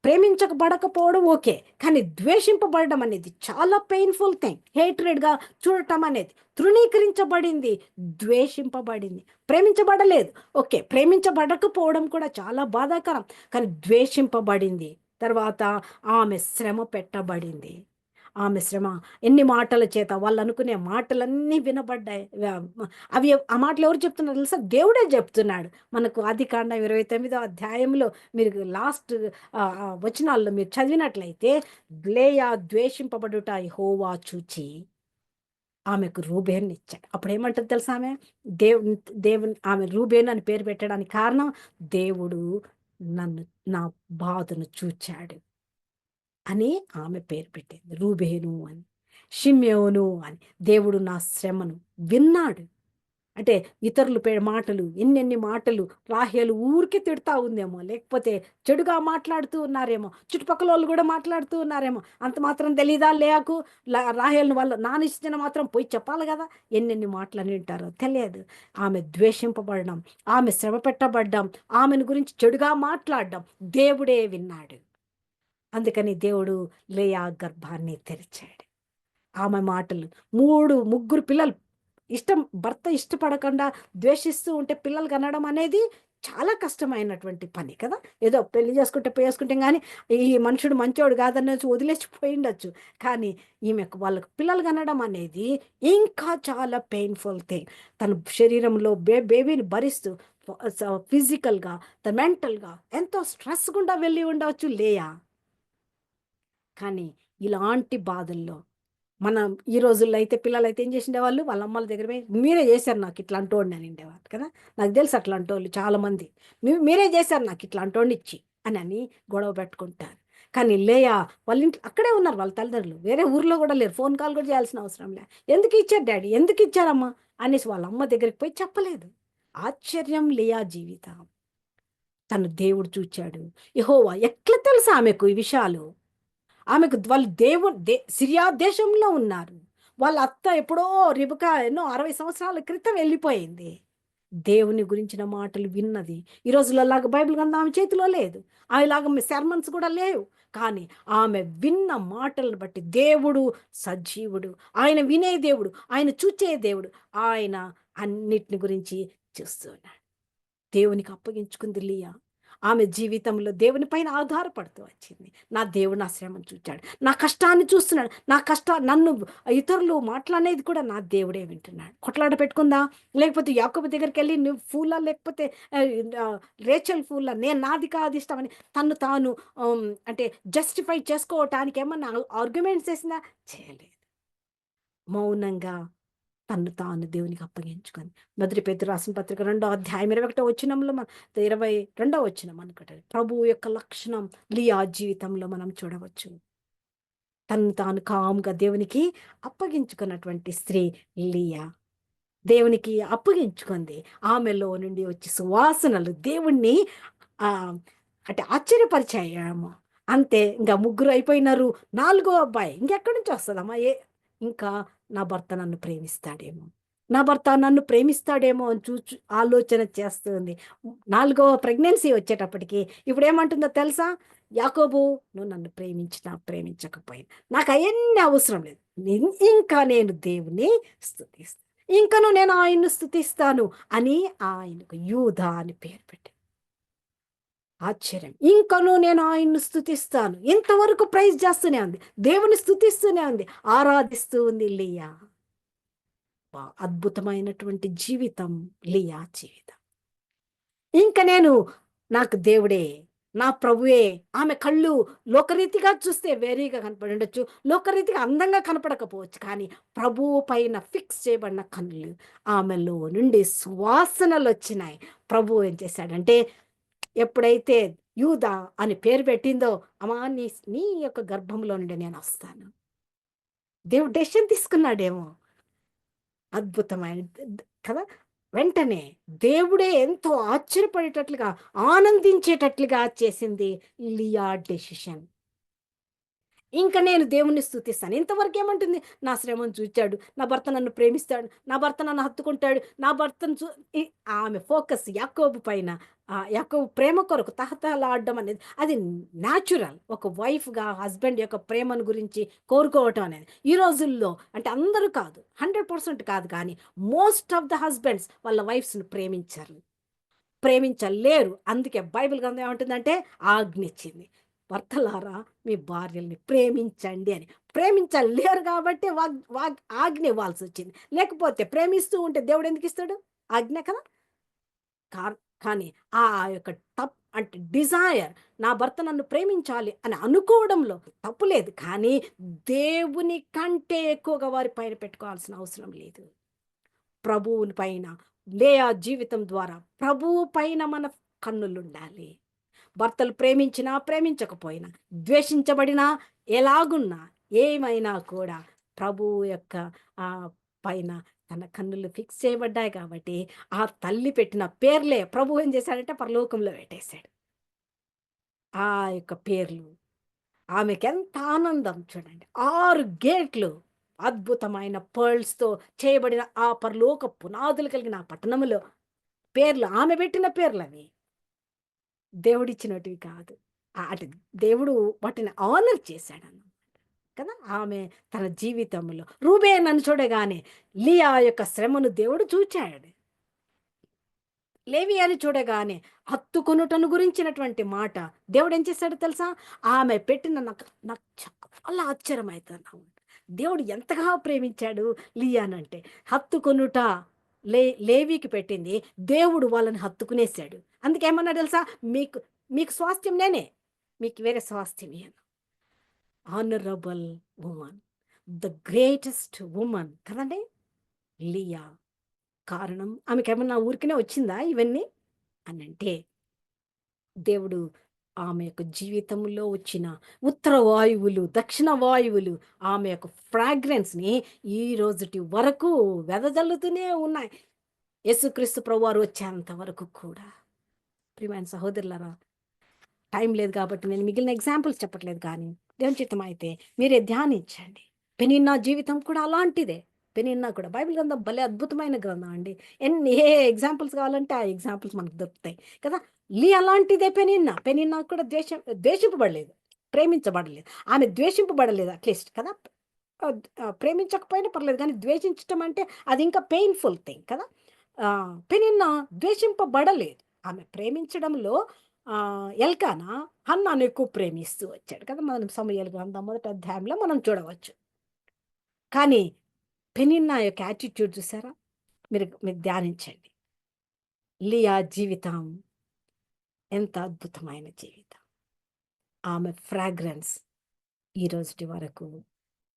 ప్రేమించబడకపోవడం ఓకే, కానీ ద్వేషింపబడడం అనేది చాలా పెయిన్ఫుల్ థింగ్. హేట్రెడ్గా చూడటం అనేది తృణీకరించబడింది, ద్వేషింపబడింది, ప్రేమించబడలేదు. ఓకే, ప్రేమించబడకపోవడం కూడా చాలా బాధాకరం, కానీ ద్వేషింపబడింది. తర్వాత ఆమె శ్రమ పెట్టబడింది. ఆమె శ్రమ, ఎన్ని మాటల చేత వాళ్ళు అనుకునే మాటలన్నీ వినబడ్డాయి. అవి ఆ మాటలు ఎవరు చెప్తున్నారు తెలుసా? దేవుడే చెప్తున్నాడు మనకు. ఆదికాండం 29వ అధ్యాయంలో మీరు లాస్ట్ వచనాల్లో మీరు చదివినట్లయితే, లేయా ద్వేషింపబడుట యెహోవా చూచి ఆమెకు రూబేన్ ఇచ్చాడు. అప్పుడు ఏమంటది తెలుసా ఆమె? దేవుని దేవుని ఆమె రూబేన్ అని పేరు పెట్టడానికి కారణం, దేవుడు నన్ను, నా బాధను చూచాడు అని ఆమె పేరు పెట్టింది, రూబేను అని. షిమ్యోను అని, దేవుడు నా శ్రమను విన్నాడు. అంటే ఇతరులు మాటలు, ఎన్నెన్ని మాటలు రాహేలు ఊరికే తిడతా ఉందేమో, లేకపోతే చెడుగా మాట్లాడుతూ ఉన్నారేమో, చుట్టుపక్కల వాళ్ళు కూడా మాట్లాడుతూ ఉన్నారేమో. అంత మాత్రం తెలీదా లేకు? రాహేలను వాళ్ళ నానిచ్చిన మాత్రం పోయి చెప్పాలి కదా. ఎన్నెన్ని మాటలు అని వింటారో తెలియదు. ఆమె ద్వేషింపబడడం, ఆమె శ్రమ పెట్టబడ్డం, ఆమెను గురించి చెడుగా మాట్లాడడం దేవుడే విన్నాడు. అందుకని దేవుడు లేయా గర్భాన్ని తెరిచాడు. ఆమె మాటలు, ముగ్గురు పిల్లలు, భర్త ఇష్టపడకుండా ద్వేషిస్తూ ఉంటే పిల్లలు కనడం అనేది చాలా కష్టమైనటువంటి పని కదా. ఏదో పెళ్లి చేసుకుంటే కానీ ఈ మనుషుడు మంచోడు కాదనేసి వదిలేసిపోయిండొచ్చు, కానీ ఈమెకు వాళ్ళకు పిల్లలు కనడం అనేది ఇంకా చాలా పెయిన్ఫుల్ థింగ్. తన శరీరంలో బేబీని భరిస్తూ ఫిజికల్గా, మెంటల్గా ఎంతో స్ట్రెస్ గుండా వెళ్ళి ఉండవచ్చు లేయా. కానీ ఇలాంటి బాధల్లో మనం ఈ రోజుల్లో అయితే పిల్లలైతే ఏం చేసిండేవాళ్ళు, వాళ్ళ అమ్మల దగ్గర పోయి మీరే చేశారు నాకు ఇట్లాంటోడిని అని ఉండేవాళ్ళు కదా. నాకు తెలుసు అట్లాంటి వాళ్ళు చాలామంది, మీరే చేశారు నాకు ఇట్లాంటోడిని ఇచ్చి అని గొడవ పెట్టుకుంటారు. కానీ లేయా వాళ్ళ ఇంట్లో అక్కడే ఉన్నారు, వాళ్ళ తల్లిదండ్రులు వేరే ఊర్లో కూడా లేరు, ఫోన్ కాల్ కూడా చేయాల్సిన అవసరం లే. ఎందుకు ఇచ్చారు డాడీ, ఎందుకు ఇచ్చారమ్మా అనేసి వాళ్ళ అమ్మ దగ్గరికి పోయి చెప్పలేదు. ఆశ్చర్యం లేయా జీవితం. తను దేవుడు చూచాడు. యెహోవా ఎట్లా తెలుసా ఆమెకు ఈ విషయాలు? ఆమెకు వాళ్ళు సిరియా దేశంలో ఉన్నారు. వాళ్ళ అత్త ఎప్పుడో రిబకా ఎన్నో 60 సంవత్సరాల క్రితం వెళ్ళిపోయింది. దేవుని గురించిన మాటలు విన్నది. ఈ రోజులలాగా బైబిల్ గ్రంథం ఆమె చేతిలో లేదు, ఆమెలాగా సెర్మన్స్ కూడా లేవు. కానీ ఆమె విన్న మాటలను బట్టి దేవుడు సజీవుడు, ఆయన వినే దేవుడు, ఆయన చూచే దేవుడు, ఆయన అన్నిటిని గురించి చూస్తున్నాడు. దేవునికి అప్పగించుకుంది లియా. ఆమె జీవితంలో దేవుని పైన ఆధారపడుతూ వచ్చింది. నా దేవుడు నా శ్రమను చూచాడు, నా కష్టాన్ని చూస్తున్నాడు, నన్ను ఇతరులు మాట్లాడేది కూడా నా దేవుడే వింటున్నాడు. కొట్లాట పెట్టుకుందా, లేకపోతే యాకోబు దగ్గరికి వెళ్ళి నువ్వు ఫూలా, లేకపోతే రేచల్ ఫూలా, నేను నాది కాదు ఇష్టమని తను తాను అంటే జస్టిఫై చేసుకోవటానికి ఏమన్నా ఆర్గ్యుమెంట్స్ చేసిందా? చేయలేదు. మౌనంగా తన్ను తాను దేవునికి అప్పగించుకొని, మొదటి పేతురు రాసిన పత్రిక 2వ అధ్యాయం 21వ వచనంలో 22వ వచనం అనుకుంటే ప్రభువు యొక్క లక్షణం లియా జీవితంలో మనం చూడవచ్చు. తను తాను కామ్గా దేవునికి అప్పగించుకున్నటువంటి స్త్రీ లియా. దేవునికి అప్పగించుకుంది. ఆమెలో నుండి వచ్చి సువాసనలు దేవుణ్ణి ఆ అంటే ఆశ్చర్యపరిచాయేమో. అంతే, ఇంకా ముగ్గురు అయిపోయినారు, నాలుగో అబ్బాయి ఇంకెక్కడి నుంచి వస్తుందమ్మా? ఇంకా నా భర్త నన్ను ప్రేమిస్తాడేమో, నా భర్త నన్ను ప్రేమిస్తాడేమో అని ఆలోచన చేస్తుంది. నాలుగవ ప్రెగ్నెన్సీ వచ్చేటప్పటికి ఇప్పుడు ఏమంటుందో తెలుసా? యాకోబు, నువ్వు నన్ను ప్రేమించినా ప్రేమించకపోయినా నాకు అవన్నీ అవసరం లేదు, ఇంకా నేను దేవుని స్తుతిస్తాను, ఇంకను నేను ఆయన్ను స్తుతిస్తాను అని ఆయనకు యూదా అని పేరు పెట్టాను. ఆశ్చర్యం. ఇంకను నేను ఆయన్ను స్తుతిస్తాను, ఇంతవరకు ప్రైజ్ చేస్తూనే ఉంది, దేవుని స్తుతిస్తూనే ఉంది, ఆరాధిస్తూ ఉంది లియా. అద్భుతమైనటువంటి జీవితం లియా జీవితం. ఇంక నాకు దేవుడే, నా ప్రభువే. ఆమె కళ్ళు లోకరీతిగా చూస్తే వేరేగా కనపడి ఉండొచ్చు, లోకరీతిగా అందంగా కనపడకపోవచ్చు, కానీ ప్రభువు పైన ఫిక్స్ చేయబడిన కళ్ళు, ఆమెలో నుండి సువాసనలు వచ్చినాయి. ప్రభువు ఏం చేశాడంటే, ఎప్పుడైతే యూదా అని పేరు పెట్టిందో, అమ్మా నీ యొక్క గర్భంలో నుండి నేను వస్తాను, దేవుడు డెసిషన్ తీసుకున్నాడేమో. అద్భుతమైన కదా. వెంటనే దేవుడే ఎంతో ఆశ్చర్యపడేటట్లుగా, ఆనందించేటట్లుగా చేసింది లియా డెసిషన్. ఇంకా నేను దేవుణ్ణి స్తుతిస్తాను. ఇంతవరకు ఏమంటుంది? నా శ్రమను చూచాడు. నా భర్త నన్ను ప్రేమిస్తాడు. నా భర్త నన్ను హత్తుకుంటాడు. నా భర్తను ఇ ఆమె ఫోకస్ యాకోబు పైన. యాకోబు ప్రేమ కొరకు తహతహలాడడం అనేది అది న్యాచురల్. ఒక వైఫ్‌గా హస్బెండ్ యొక్క ప్రేమను గురించి కోరుకోవటం అనేది. ఈ రోజుల్లో అంటే అందరూ కాదు. 100% కాదు కానీ మోస్ట్ ఆఫ్ ద హస్బెండ్స్ వాళ్ళ వైఫ్స్‌ని ప్రేమించరు. ప్రేమించలేరు. అందుకే బైబిల్ గ్రంథం ఏమంటుందంటే ఆజ్ఞిచ్చింది. భర్తలారా మీ భార్యల్ని ప్రేమించండి అని. ప్రేమించలేరు కాబట్టి ఆజ్ఞ ఇవ్వాల్సొచ్చింది. లేకపోతే ప్రేమిస్తూ ఉంటే దేవుడు ఎందుకిస్తాడు? ఆజ్ఞ కదా! కాన్ కానీ ఆ యొక్క అంటే డిజైర్ నా భర్త నన్ను ప్రేమించాలి అని అనుకోవడంలో తప్పు లేదు. కానీ దేవుని కంటే ఎక్కువగా వారి పైన పెట్టుకోవాల్సిన అవసరం లేదు. ప్రభువుని పైన లేయా జీవితం ద్వారా ప్రభువు పైన మన కన్నులుండాలి. భర్తలు ప్రేమించినా, ప్రేమించకపోయినా, ద్వేషించబడినా, ఎలాగున్నా, ఏమైనా కూడా ప్రభువు యొక్క పైన తన కన్నులు ఫిక్స్ చేయబడ్డాయి కాబట్టి, ఆ తల్లి పెట్టిన పేర్లే ప్రభువు ఏం చేశాడంటే పరలోకంలో పెట్టేశాడు. ఆ యొక్క పేర్లు. ఆమెకెంత ఆనందం చూడండి. 6 గేట్లు అద్భుతమైన పర్ల్స్‌తో చేయబడిన ఆ పరలోక పునాదులు కలిగిన ఆ పట్టణంలో పేర్లు ఆమె పెట్టిన పేర్లవి. దేవుడిచ్చినటివి కాదు. అంటే దేవుడు వాటిని ఆనర్ చేశాడన్నమాట కదా! ఆమె తన జీవితంలో రూబేనని చూడగానే లియా యొక్క శ్రమను దేవుడు చూచాడు. లేవి అని చూడగానే హత్తుకొనుటను గురించినటువంటి మాట దేవుడేం చేశాడో తెలుసా? ఆమె పెట్టిన నాకు నాకు చాలా ఆశ్చర్యమైతుందన్నమాట. దేవుడు ఎంతగా ప్రేమించాడు లియానంటే. హత్తుకొనుట లేవికి పెట్టింది. దేవుడు వాళ్ళని హత్తుకునేసాడు. అందుకేమన్నాడు తెలుసా? మీకు మీకు స్వాస్థ్యం నేనే. మీకు వేరే స్వాస్థ్యం ఇయ్యను. Honourable woman. The greatest woman కదండీ! లియా. కారణం ఆమెకేమన్నా ఊరికనే వచ్చిందా ఇవన్నీ? అనంటే దేవుడు ఆమె యొక్క జీవితంలో వచ్చిన ఉత్తర వాయువులు, దక్షిణ వాయువులు ఆమె యొక్క ఫ్రాగ్రెన్స్‌ని ఈ రోజుటి వరకు వెదజల్లుతూనే ఉన్నాయి. యేసుక్రీస్తు ప్రభువారు వచ్చేంత వరకు కూడా. ప్రియమైన సహోదరులారా, టైం లేదు కాబట్టి నేను మిగిలిన ఎగ్జాంపుల్స్ చెప్పట్లేదు కానీ, దేవుని చిత్తమైతే మీరే ధ్యానించండి. పెనిన్నా జీవితం కూడా అలాంటిదే. పెనిన్నా కూడా బైబిల్ గ్రంథం భలే అద్భుతమైన గ్రంథం అండి. ఏ ఎగ్జాంపుల్స్ కావాలంటే ఆ ఎగ్జాంపుల్స్ మనకు దొరుకుతాయి కదా! అలాంటిదే పెనిన్నా. పెనిన్నా కూడా ద్వేషింపబడలేదు. ప్రేమించబడలేదు. ఆమె ద్వేషింపబడలేదు అట్‌లీస్ట్ కదా! ప్రేమించకపోయినా పర్లేదు కానీ ద్వేషించటం అంటే అది ఇంకా పెయిన్‌ఫుల్ థింగ్ కదా! పెనిన్నా ద్వేషింపబడలేదు. ఆమె ప్రేమించడంలో ఎల్కానా హన్నాను ఎక్కువ ప్రేమిస్తూ వచ్చాడు కదా! మనం సమూయేలు గ్రంథం మొదటి అధ్యాయంలో మనం చూడవచ్చు. కానీ పెనిన్నా యొక్క యాటిట్యూడ్ చూసారా? మీరు మీరు ధ్యానించండి. లియా జీవితం ఎంత అద్భుతమైన జీవితం. ఆమె ఫ్రాగ్రెన్స్ ఈ రోజుటి వరకు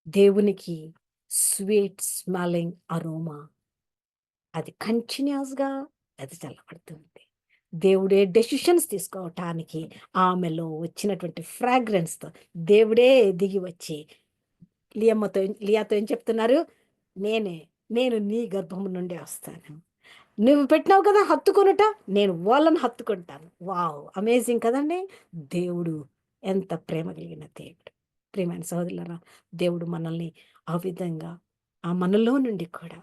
దేవునికి స్వీట్ స్మెల్లింగ్ అరోమా అది కంటిన్యూయస్‌గా వెదజల్లబడుతుంది. దేవుడే డెసిషన్స్ తీసుకోవటానికి ఆమెలో వచ్చినటువంటి ఫ్రాగ్రెన్స్‌తో దేవుడే దిగి వచ్చి లియాతో ఏం చెప్తున్నారు? నేనే, నేను నీ గర్భము నుండే వస్తాను. నువ్వు పెట్టినావు కదా హత్తుకొనుట, నేను వాళ్ళని హత్తుకుంటాను. వావ్! అమేజింగ్ కదండీ! దేవుడు ఎంత ప్రేమ కలిగిన దేవుడు. ప్రియమైన సహోదరులారా, దేవుడు మనల్ని ఆ విధంగా మనలో నుండి కూడా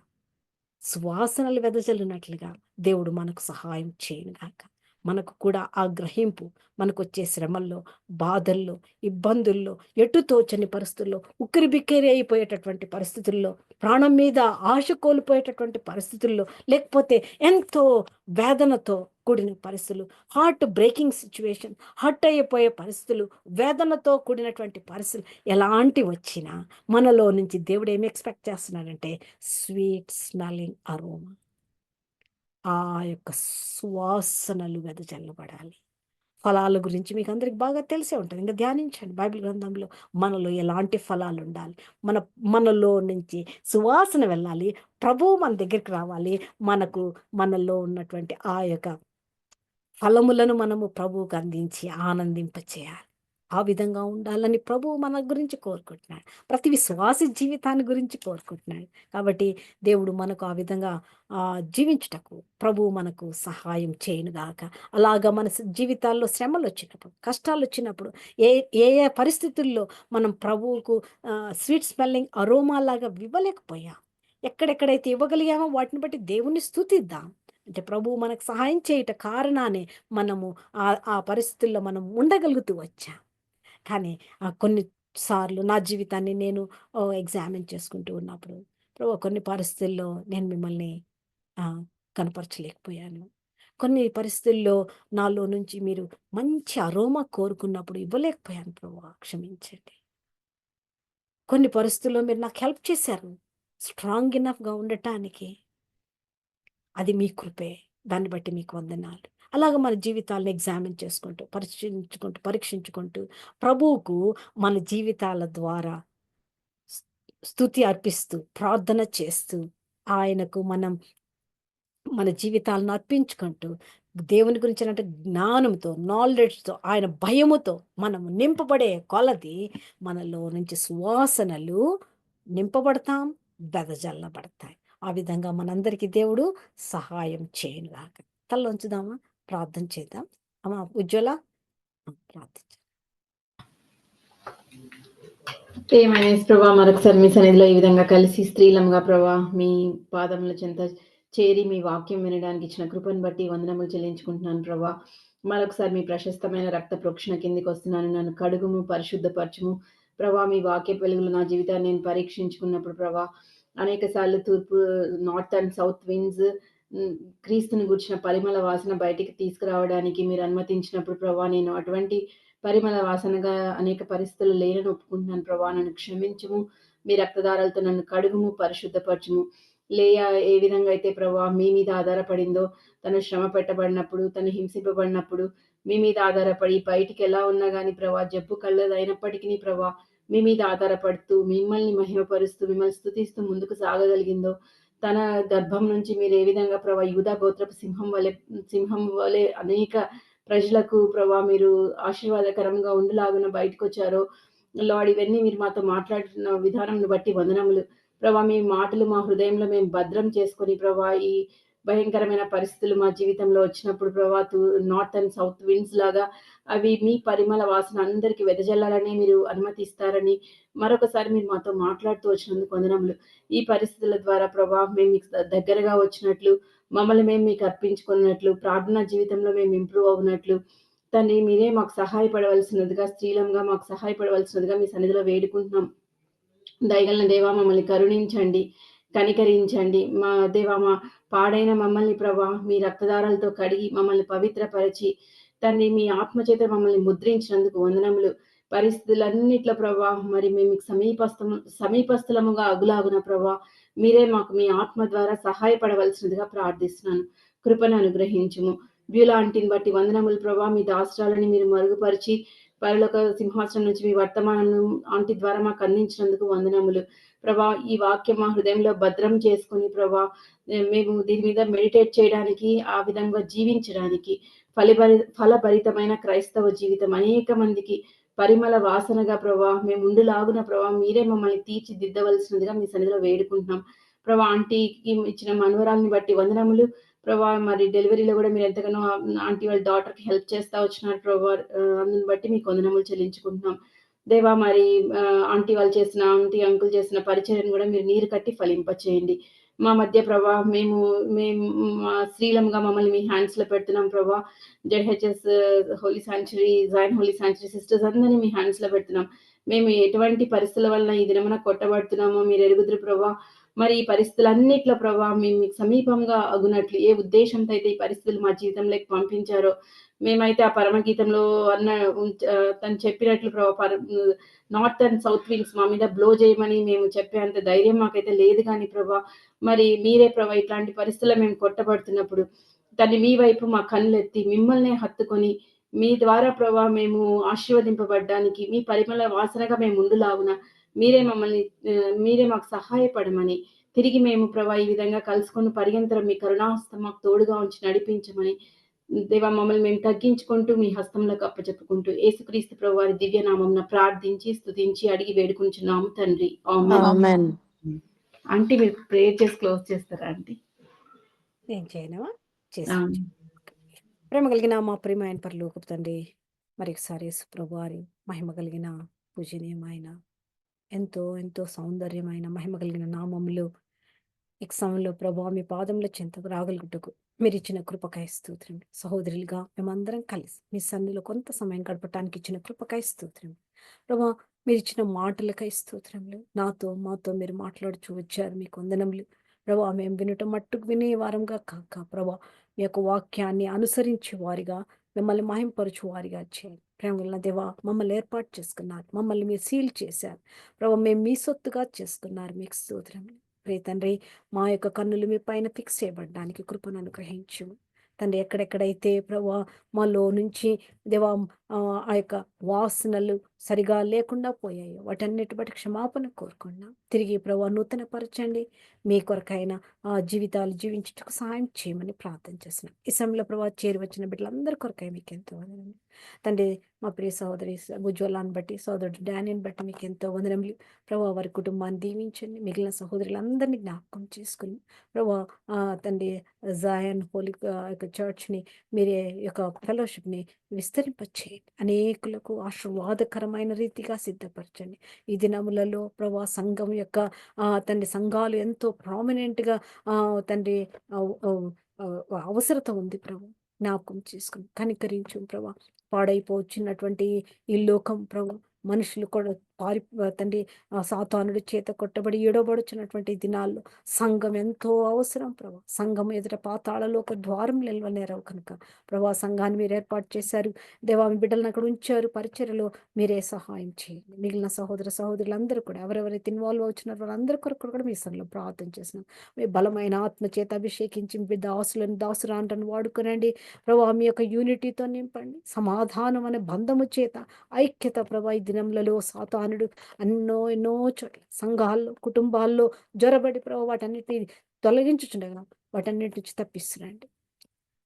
సువాసనలు వెదజల్లినట్లుగా దేవుడు మనకు సహాయం చేయనుగాక. మనకు కూడా ఆ గ్రహింపు మనకొచ్చే శ్రమల్లో, బాధల్లో, ఇబ్బందుల్లో, ఎటు తోచని పరిస్థితుల్లో, ఉక్కిరిబిక్కిరి అయిపోయేటటువంటి పరిస్థితుల్లో, ప్రాణం మీద ఆశ కోల్పోయేటటువంటి పరిస్థితుల్లో, లేకపోతే ఎంతో వేదనతో కూడిన పరిస్థితులు, హార్ట్ బ్రేకింగ్ సిట్యుయేషన్, హర్ట్ అయిపోయే పరిస్థితులు, వేదనతో కూడినటువంటి పరిస్థితులు ఎలాంటివొచ్చినా మనలో నుంచి దేవుడు ఏమి ఎక్స్‌పెక్ట్ చేస్తున్నాడంటే స్వీట్ స్మెల్లింగ్ అరోమా. ఆ యొక్క సువాసనలు వెదజల్లబడాలి. ఫలాల గురించి మీకందరికి బాగా తెలిసే ఉంటది. ఇంక ధ్యానించండి బైబిల్ గ్రంథంలో మనలో ఎలాంటి ఫలాలుండాలి. మన మనలో నుంచి సువాసన వెళ్ళాలి. ప్రభువు మన దగ్గరికి రావాలి. మనలో ఉన్నటువంటి ఆ యొక్క ఫలములను మనము ప్రభువుకు అందించి ఆనందింపచేయాలి. ఆ విధంగా ఉండాలని ప్రభువు మన గురించి కోరుకుంటున్నాడు. ప్రతి విశ్వాసి జీవితాన్ని గురించి కోరుకుంటున్నాడు. కాబట్టి దేవుడు మనకు ఆ విధంగా జీవించుటకు ప్రభువు మనకు సహాయం చేయనుగాక. అలాగా మన జీవితాల్లో శ్రమలొచ్చినప్పుడు, కష్టాలొచ్చినప్పుడు, ఏ ఏ ఏ పరిస్థితుల్లో మనం ప్రభువుకు స్వీట్ స్మెల్లింగ్ అరోమాలాగా ఇవ్వలేకపోయాం. ఎక్కడెక్కడైతే ఇవ్వగలిగామో వాటిని బట్టి దేవుణ్ణి స్తుతిద్దాం. అంటే ప్రభువు మనకు సహాయం చేయుట కారణానే మనము ఆ పరిస్థితుల్లో మనం ఉండగలుగుతూ వచ్చాం. కానీ కొన్ని సార్లు నా జీవితాన్ని నేను ఎగ్జామిన్ చేసుకుంటూ ఉన్నప్పుడు, ప్రభు కొన్ని పరిస్థితుల్లో నేను మిమ్మల్ని కనపరచలేకపోయాను. కొన్ని పరిస్థితుల్లో నాలో నుంచి మీరు మంచి అరోమా కోరుకున్నప్పుడు ఇవ్వలేకపోయాను ప్రభువా క్షమించండి. కొన్ని పరిస్థితుల్లో మీరు నాకు హెల్ప్ చేశారు స్ట్రాంగ్ ఎనఫ్‌గా ఉండటానికి. అది మీ కృపే. దాన్ని బట్టి మీకు వందనాలు. అలాగ మన జీవితాలను ఎగ్జామిన్ చేసుకుంటూ, పరీక్షించుకుంటూ ప్రభువుకు మన జీవితాల ద్వారా స్ స్తుతి అర్పిస్తూ, ప్రార్థన చేస్తూ, ఆయనకు మనం మన జీవితాలను అర్పించుకుంటూ, దేవుని గురించినటువంటి జ్ఞానంతో, నాలెడ్జ్‌తో, ఆయన భయముతో మనం నింపబడే కొలది మనలో నుంచి సువాసనలు నింపబడతాం, వెదజల్లబడతాయి. ఆ విధంగా మనందరికీ దేవుడు సహాయం చేయనుగాక. తలొంచుదామా? ప్రార్థన చేద్దాం. అమ్మా ఉజ్వల ప్రార్థించు. ప్రియమైన యేసు ప్రభా, మరొకసారి మీ సన్నిధిలో ఈ విధంగా కలిసి స్త్రీలంగా ప్రభా మీ పాదముల చెంత చేరి మీ వాక్యం వినడానికి ఇచ్చిన కృపను బట్టి వందనములు చెల్లించుకుంటున్నాను ప్రభా. మరొకసారి మీ ప్రశస్తమైన రక్త ప్రోక్షణ కిందికి వస్తున్నాను. నన్ను కడుగుము, పరిశుద్ధపరచుము ప్రభా. మీ వాక్య వెలుగులు నా జీవితాన్ని నేను పరీక్షించుకున్నప్పుడు ప్రభా, అనేక సార్లు తూర్పు, నార్త్ అండ్ సౌత్ విండ్స్ క్రీస్తుని గుర్చిన పరిమళ వాసన బయటికి తీసుకురావడానికి మీరు అనుమతించినప్పుడు ప్రభా, నేను అటువంటి పరిమళ వాసనగా అనేక పరిస్థితులు లేనని ఒప్పుకుంటున్నాను ప్రభా. నన్ను క్షమించుము, మీ రక్తధారాలతో నన్ను కడుగుము, పరిశుద్ధపరచుము. లేయా ఏ విధంగా అయితే ప్రభా మీ మీద ఆధారపడిందో, తను శ్రమ పెట్టబడినప్పుడు, తను హింసింపబడినప్పుడు మీ మీద ఆధారపడి బయటికి ఎలా ఉన్నా కానీ ప్రభా, జబ్బు కళ్ళదైనప్పటికీ ప్రభా మీ మీద ఆధారపడుతూ మిమ్మల్ని మహిమపరుస్తూ మిమ్మల్ని స్తుతిస్తూ ముందుకు సాగగలిగిందో, తన గర్భం నుంచి మీరు ఏ విధంగా ప్రభా యూదా గోత్రపు సింహం వలె అనేక ప్రజలకు ప్రభా మీరు ఆశీర్వాదకరంగా ఉండులాగున బయటకొచ్చారో లార్డ్, ఇవన్నీ మీరు మాతో మాట్లాడుతున్న విధానంను బట్టి వందనములు ప్రభా. మీ మాటలు మా హృదయంలో మేము భద్రం చేసుకొని ప్రభా, ఈ భయంకరమైన పరిస్థితులు మా జీవితంలో వచ్చినప్పుడు ప్రభా, నార్త్ అండ్ సౌత్ విండ్స్ లాగా అవి మీ పరిమళ వాసన అందరికీ వెదజల్లాలని మీరు అనుమతిస్తారని మరొకసారి మీరు మాతో మాట్లాడుతూ వచ్చినందుకు వందనములు. ఈ పరిస్థితుల ద్వారా ప్రభా మేము మీకు దగ్గరగా వచ్చినట్లు, మమ్మల్ని మేము మీకు అర్పించుకున్నట్లు, ప్రార్థనా జీవితంలో మేము ఇంప్రూవ్ అవునట్లు తండ్రి మీరే మాకు సహాయపడవలసినదిగా, స్త్రీలంగా మాకు సహాయపడవలసినదిగా మీ సన్నిధిలో వేడుకుంటున్నాం. దయగలన దేవా మమ్మల్ని కరుణించండి, కనికరించండి. మా దేవా మా పాడైన మమ్మల్ని ప్రభా మీ రక్తధారాలతో కడిగి మమ్మల్ని పవిత్రపరిచి తండ్రి మీ ఆత్మచేత మమ్మల్ని ముద్రించినందుకు వందనములు. పరిస్థితులన్నిట్లో ప్రభా మరి మేము సమీపస్థలముగా అగులాగున ప్రభా మీరే మాకు మీ ఆత్మ ద్వారా సహాయపడవలసినదిగా ప్రార్థిస్తున్నాను. కృపను అనుగ్రహించుము. వ్యూలాంటిని బట్టి వందనములు ప్రభా. మీ దాస్త్రాలని మీరు మరుగుపరిచి పరలోక సింహాసనం నుంచి మీ వర్తమానం ఆంటీ ద్వారా మాకు అందించినందుకు వందనములు ప్రభా. ఈ వాక్యం మా హృదయంలో భద్రం చేసుకుని ప్రభా మేము దీని మీద మెడిటేట్ చేయడానికి, ఆ విధంగా జీవించడానికి ఫలభరితమైన క్రైస్తవ జీవితం అనేక మందికి పరిమళ వాసనగా ప్రభా మేము ఉండులాగున ప్రభా మీరే మమ్మల్ని తీర్చిదిద్దవలసినదిగా మీ సన్నిధిలో వేడుకుంటున్నాం ప్రభా. ఆంటీకి ఇచ్చిన మనవరాల్ని బట్టి వందనములు ప్రభా. మరి డెలివరీలో కూడా మీరు ఎంతగానో ఆంటీ వాళ్ళ డాటర్కి హెల్ప్ చేస్తా వచ్చినారు ప్రభా. అందుని బట్టి మీకు వందనములు చెల్లించుకుంటున్నాం దేవా. మరి ఆంటీ అంకుల్ చేసిన పరిచర్యను కూడా మీరు నీరు కట్టి ఫలింపచేయండి మా మధ్య ప్రభా. మేము స్త్రీలంగా మమ్మల్ని మీ హ్యాండ్స్లో పెడుతున్నాం ప్రభా. ZHS Holy Sanctuary, Zion Holy Sanctuary sisters అందరినీ మీ హ్యాండ్స్లో పెడుతున్నాం. మేము ఎటువంటి పరిస్థితుల వలన ఈ దినమున కొట్టబడుతున్నామో మీరు ఎరుగుదురు ప్రభా. మరి ఈ పరిస్థితులన్నిట్లో ప్రభా మేము మీకు సమీపంగా అగునట్లు ఏ ఉద్దేశంతో అయితే ఈ పరిస్థితులు మా జీవితంలోకి పంపించారో మేమైతే ఆ పరమగీతంలో తను చెప్పినట్లు ప్రభా నార్త్ అండ్ సౌత్ వింగ్స్ మా మీద బ్లో చేయమని మేము చెప్పేంత ధైర్యం మాకైతే లేదు కానీ ప్రభా మరి మీరే ప్రభా ఇట్లాంటి పరిస్థితుల్లో మేము కొట్టబడుతున్నప్పుడు దాన్ని మీ వైపు మా కళ్ళెత్తి మిమ్మల్నే హత్తుకొని మీ ద్వారా ప్రభా మేము ఆశీర్వదింపబడ్డానికి మీ పరిమళ వాసనగా మేము ఉండులాగున మీరే మాకు సహాయపడమని తిరిగి మేము ప్రభా ఈ విధంగా కలుసుకొని పర్యంతరం మీ కరుణాహస్తం మాకు తోడుగా ఉంచి నడిపించమని దేవా మమ్మల్ని మేము తగ్గించుకుంటూ మీ హస్తంలోకి అప్పచెప్పుకుంటూ యేసుక్రీస్తు ప్రభువారి దివ్య నామమున ప్రార్థించి, స్తుతించి, అడిగి వేడుకుంటున్నాము తండ్రి. ఆమేన్. ఆమెన్. ఆంటీ మీరు ప్రేయర్ చేసి క్లోజ్ చేస్తారా ఆంటీ? నేను చేయనవా ఆ. చేసి ప్రేమ కలిగిన మా ప్రియమైన పరలోకపు తండ్రి, మరొకసారి యేసు ప్రభువారి మహిమ కలిగిన పూజనీయమైన ఎంతో ఎంతో సౌందర్యమైన మహిమ కలిగిన నామములో ఈ సమయంలో ప్రభా మీ పాదముల చెంతకు రాగలుగుటకు మీరు ఇచ్చిన కృపకై స్తోత్రం. సహోదరులుగా మేమందరం కలిసి మీ సన్నిలో కొంత సమయం గడపటానికి ఇచ్చిన కృపకై స్తోత్రం. ప్రభా మీరు ఇచ్చిన మాటలకై స్తోత్రములు. నాతో మాతో మీరు మాట్లాడుచూ వచ్చారు, మీకు వందనములు. ప్రభా మేము వినటం మట్టుకు వినే వారంగా కాక ప్రభా మీ యొక్క వాక్యాన్ని అనుసరించి వారిగా మిమ్మల్ని మహింపరచు వారిగా చేయండి. ప్రేమల దేవా మమ్మల్ని ఏర్పాటు చేసుకున్నారు, మమ్మల్ని మీరు సీల్ చేశారు ప్రభా, మేము మీ సొత్తుగా చేసుకున్నారు, మీకు స్తోత్రములు. ప్రియ తండ్రి, మా యొక్క కన్నులు మీ పైన ఫిక్స్ చేయబడడానికి కృపను అనుగ్రహించు తండ్రి. ఎక్కడెక్కడైతే ప్రభా మాలో నుంచి దేవా ఆ యొక్క వాసనలు సరిగా లేకుండా పోయాయి, వాటన్నిటి బట్టి క్షమాపణ కోరుకున్నాం. తిరిగి ప్రభా నూతన పరచండి, మీ కొరకైన జీవితాలు జీవించుటకు సహాయం చేయమని ప్రార్థన చేస్తున్నాం. ఈ సమయంలో ప్రభా చేరి వచ్చిన బిడ్డలందరి కొరకై మీకు ఎంతో వందనములు తండ్రి. మా ప్రియ సహోదరి ఉజ్వలాన్ని బట్టి, సోదరుడు డానిని బట్టి మీకు ఎంతో వందనములు ప్రభా. వారి కుటుంబాన్ని దీవించండి, మిగిలిన సహోదరులందరినీ జ్ఞాపకం చేసుకుని ప్రభా తండ్రి జాయన్ హోలీ యొక్క చర్చ్ని మీరే యొక్క ఫెలోషిప్ని విస్తరింపచేయండి, అనేకులకు ఆశీర్వాదకరమైన రీతిగా సిద్ధపరచండి. ఈ దినములలో ప్రభా సంఘం యొక్క తండ్రి సంఘాలు ఎంతో ప్రామినెంట్గా తండ్రి అవసరత ఉంది ప్రభు. జ్ఞాపకం చేసుకుని కనికరించు ప్రభా. పాడైపోవచ్చున్నటువంటి ఈ లోకం ప్రభు, మనుషులు కూడా తండ్రి సాతానుడి చేత కొట్టబడి ఏడవబడుచున్నటువంటి దినాల్లో సంఘం ఎంతో అవసరం ప్రభా. సంఘం ఎదుట పాతాళలో ఒక ద్వారం నిల్వనేరవు కనుక ప్రభా సంఘాన్ని మీరు ఏర్పాటు చేశారు దేవా. మీ బిడ్డలను అక్కడ ఉంచారు, పరిచర్యలో మీరే సహాయం చేయండి. మిగిలిన సహోదర సహోదరులందరూ కూడా ఎవరెవరైతే ఇన్వాల్వ్ అవుతున్నారో వాళ్ళందరి కొరకు కూడా మీ సంఘంలో ప్రార్థన చేస్తున్నాం. మీ బలమైన ఆత్మ చేత అభిషేకించి మీ దాసులను దాసురాంటను వాడుకునండి ప్రభా. మీ యొక్క యూనిటీతో నింపండి, సమాధానం అనే బంధము చేత ఐక్యత ప్రభా. ఈ దినములలో సాతానుడు ఎన్నో చోట్ల సంఘాల్లో కుటుంబాల్లో జ్వరబడి ప్రభావ వాటన్నిటిని తొలగించుచుండగా వాటన్నిటి నుంచి తప్పిస్తున్నాండి.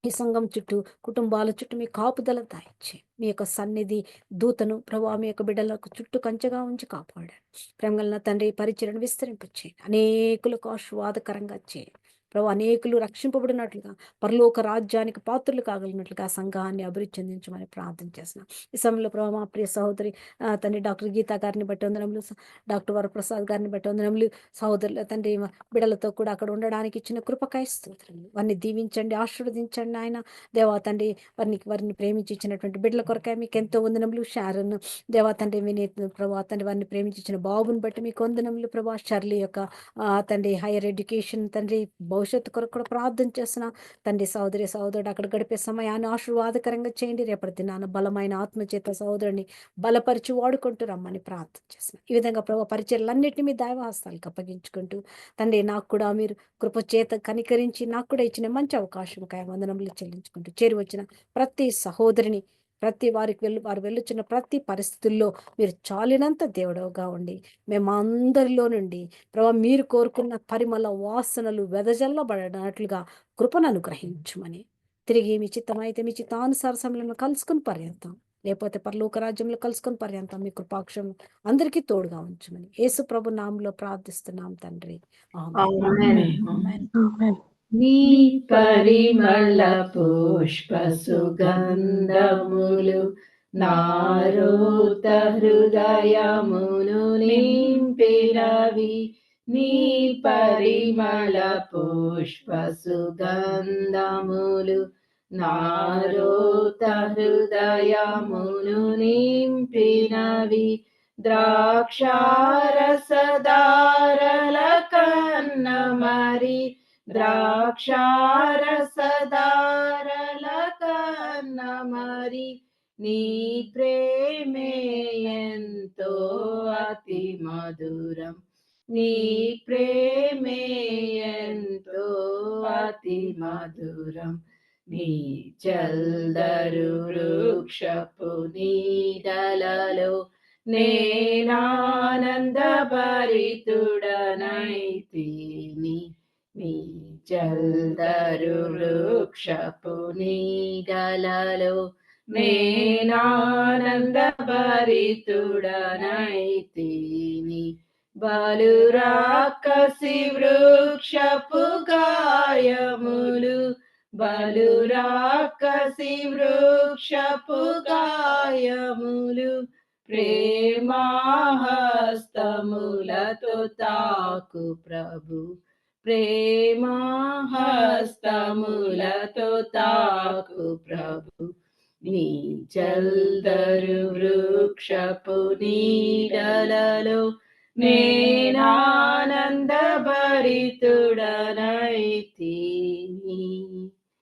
ఈ సంఘం చుట్టూ కుటుంబాల చుట్టూ మీ కాపుదల దాయిచ్చే మీ యొక్క సన్నిధి దూతను ప్రభావ మీ యొక్క బిడ్డలకు చుట్టూ కంచెగా ఉంచి కాపాడారు. ప్రేమగల తండ్రి పరిచయను విస్తరింపచేయండి, అనేకులకు ఆశీర్వాదకరంగా చేయండి ప్రభు. అనేకులు రక్షింపబడినట్లుగా పరలోక రాజ్యానికి పాత్రలు కాగలిగినట్లుగా సంఘాన్ని అభివృద్ధి చెందించమని ప్రార్థన చేస్తున్నాం. ఈ సమయంలో ప్రభు మా ప్రియ సహోదరి తండ్రి డాక్టర్ గీతా గారిని బట్టి వందనములు, డాక్టర్ వరప్రసాద్ గారిని బట్టి వందనములు, సహోదరుల తండ్రి బిడ్డలతో కూడా అక్కడ ఉండడానికి ఇచ్చిన కృపకాయ స్తోత్రములు. వారిని దీవించండి, ఆశీర్వదించండి ఆయన దేవా తండ్రి. వారిని ప్రేమించి ఇచ్చినటువంటి బిడ్డల కొరకాయ మీకు ఎంతో వందనములు. షారన్ దేవా తండ్రి వినీత్ ప్రభా తండ్రి వారిని ప్రేమించి ఇచ్చిన బాబుని బట్టి మీకు వందనములు ప్రభా. షర్లీ యొక్క తండ్రి హైయర్ ఎడ్యుకేషన్ తండ్రి భవిష్యత్తు కొరకు కూడా ప్రార్థన చేస్తున్నా తండ్రి. సహోదరుడు అక్కడ గడిపే సమయాన్ని ఆశీర్వాదకరంగా చేయండి. రేపటి దినాన బలమైన ఆత్మచేత సహోదరుని బలపరిచి వాడుకుంటూ రమ్మని ప్రార్థన చేస్తున్నా. ఈ విధంగా ప్రభా పరిచయలన్నింటినీ మీ దైవహస్తాలకు అప్పగించుకుంటూ తండ్రి నాకు కూడా మీరు కృప చేత కనికరించి నాకు కూడా ఇచ్చిన మంచి అవకాశం కాయ వందనములు చెల్లించుకుంటూ చేరి వచ్చిన ప్రతి సహోదరిని వారు వెళ్ళుచున్న ప్రతి పరిస్థితుల్లో మీరు చాలినంత దేవుడవుగా ఉండి మేము అందరిలో నుండి ప్రభా మీరు కోరుకున్న పరిమళ వాసనలు వెదజల్లబడినట్లుగా కృపను అనుగ్రహించుమని, తిరిగి మీ చిత్తమైతే మీ చిత్తానుసార సమయంలో కలుసుకుని పర్యంతం, లేకపోతే పరలోక రాజ్యంలో కలుసుకొని పర్యంతం మీ కృపాక్షం అందరికీ తోడుగా ఉంచమని యేసు ప్రభు నామములో ప్రార్థిస్తున్నాం తండ్రి. ఆమేన్. ఆమేన్. ఆమెన్. నీ పరిమళ పుష్ప సుగంధములు నారోత హృదయమును నింపినవి. నీ పరిమళ పుష్ప సుగంధములు నారోత హృదయమును నింపినవి. ద్రాక్షారసదారల కన్న మరి ద్రాక్షారసదారల కన్న మరి నీ ప్రేమే ఎంతో అతి మధురం. నీ ప్రేమే ఎంతో అతి మధురం. నీ చల్దరు వృక్షపు నీడలలో నేనానంద భరితుడనైతిని. నీ జల్దరు వృక్షపు నీడలలో నేనానంద భరితుడనైతిని. బలురాకసి వృక్షపు గాయములు, బలురాకసి వృక్షపు గాయములు ప్రేమహస్తములతో తాకు ప్రభు, ప్రేమహస్తములతో తాకు ప్రభు. నీ జల్దరు వృక్షపు నీడలలో నేనానంద భరితుడనైతిని.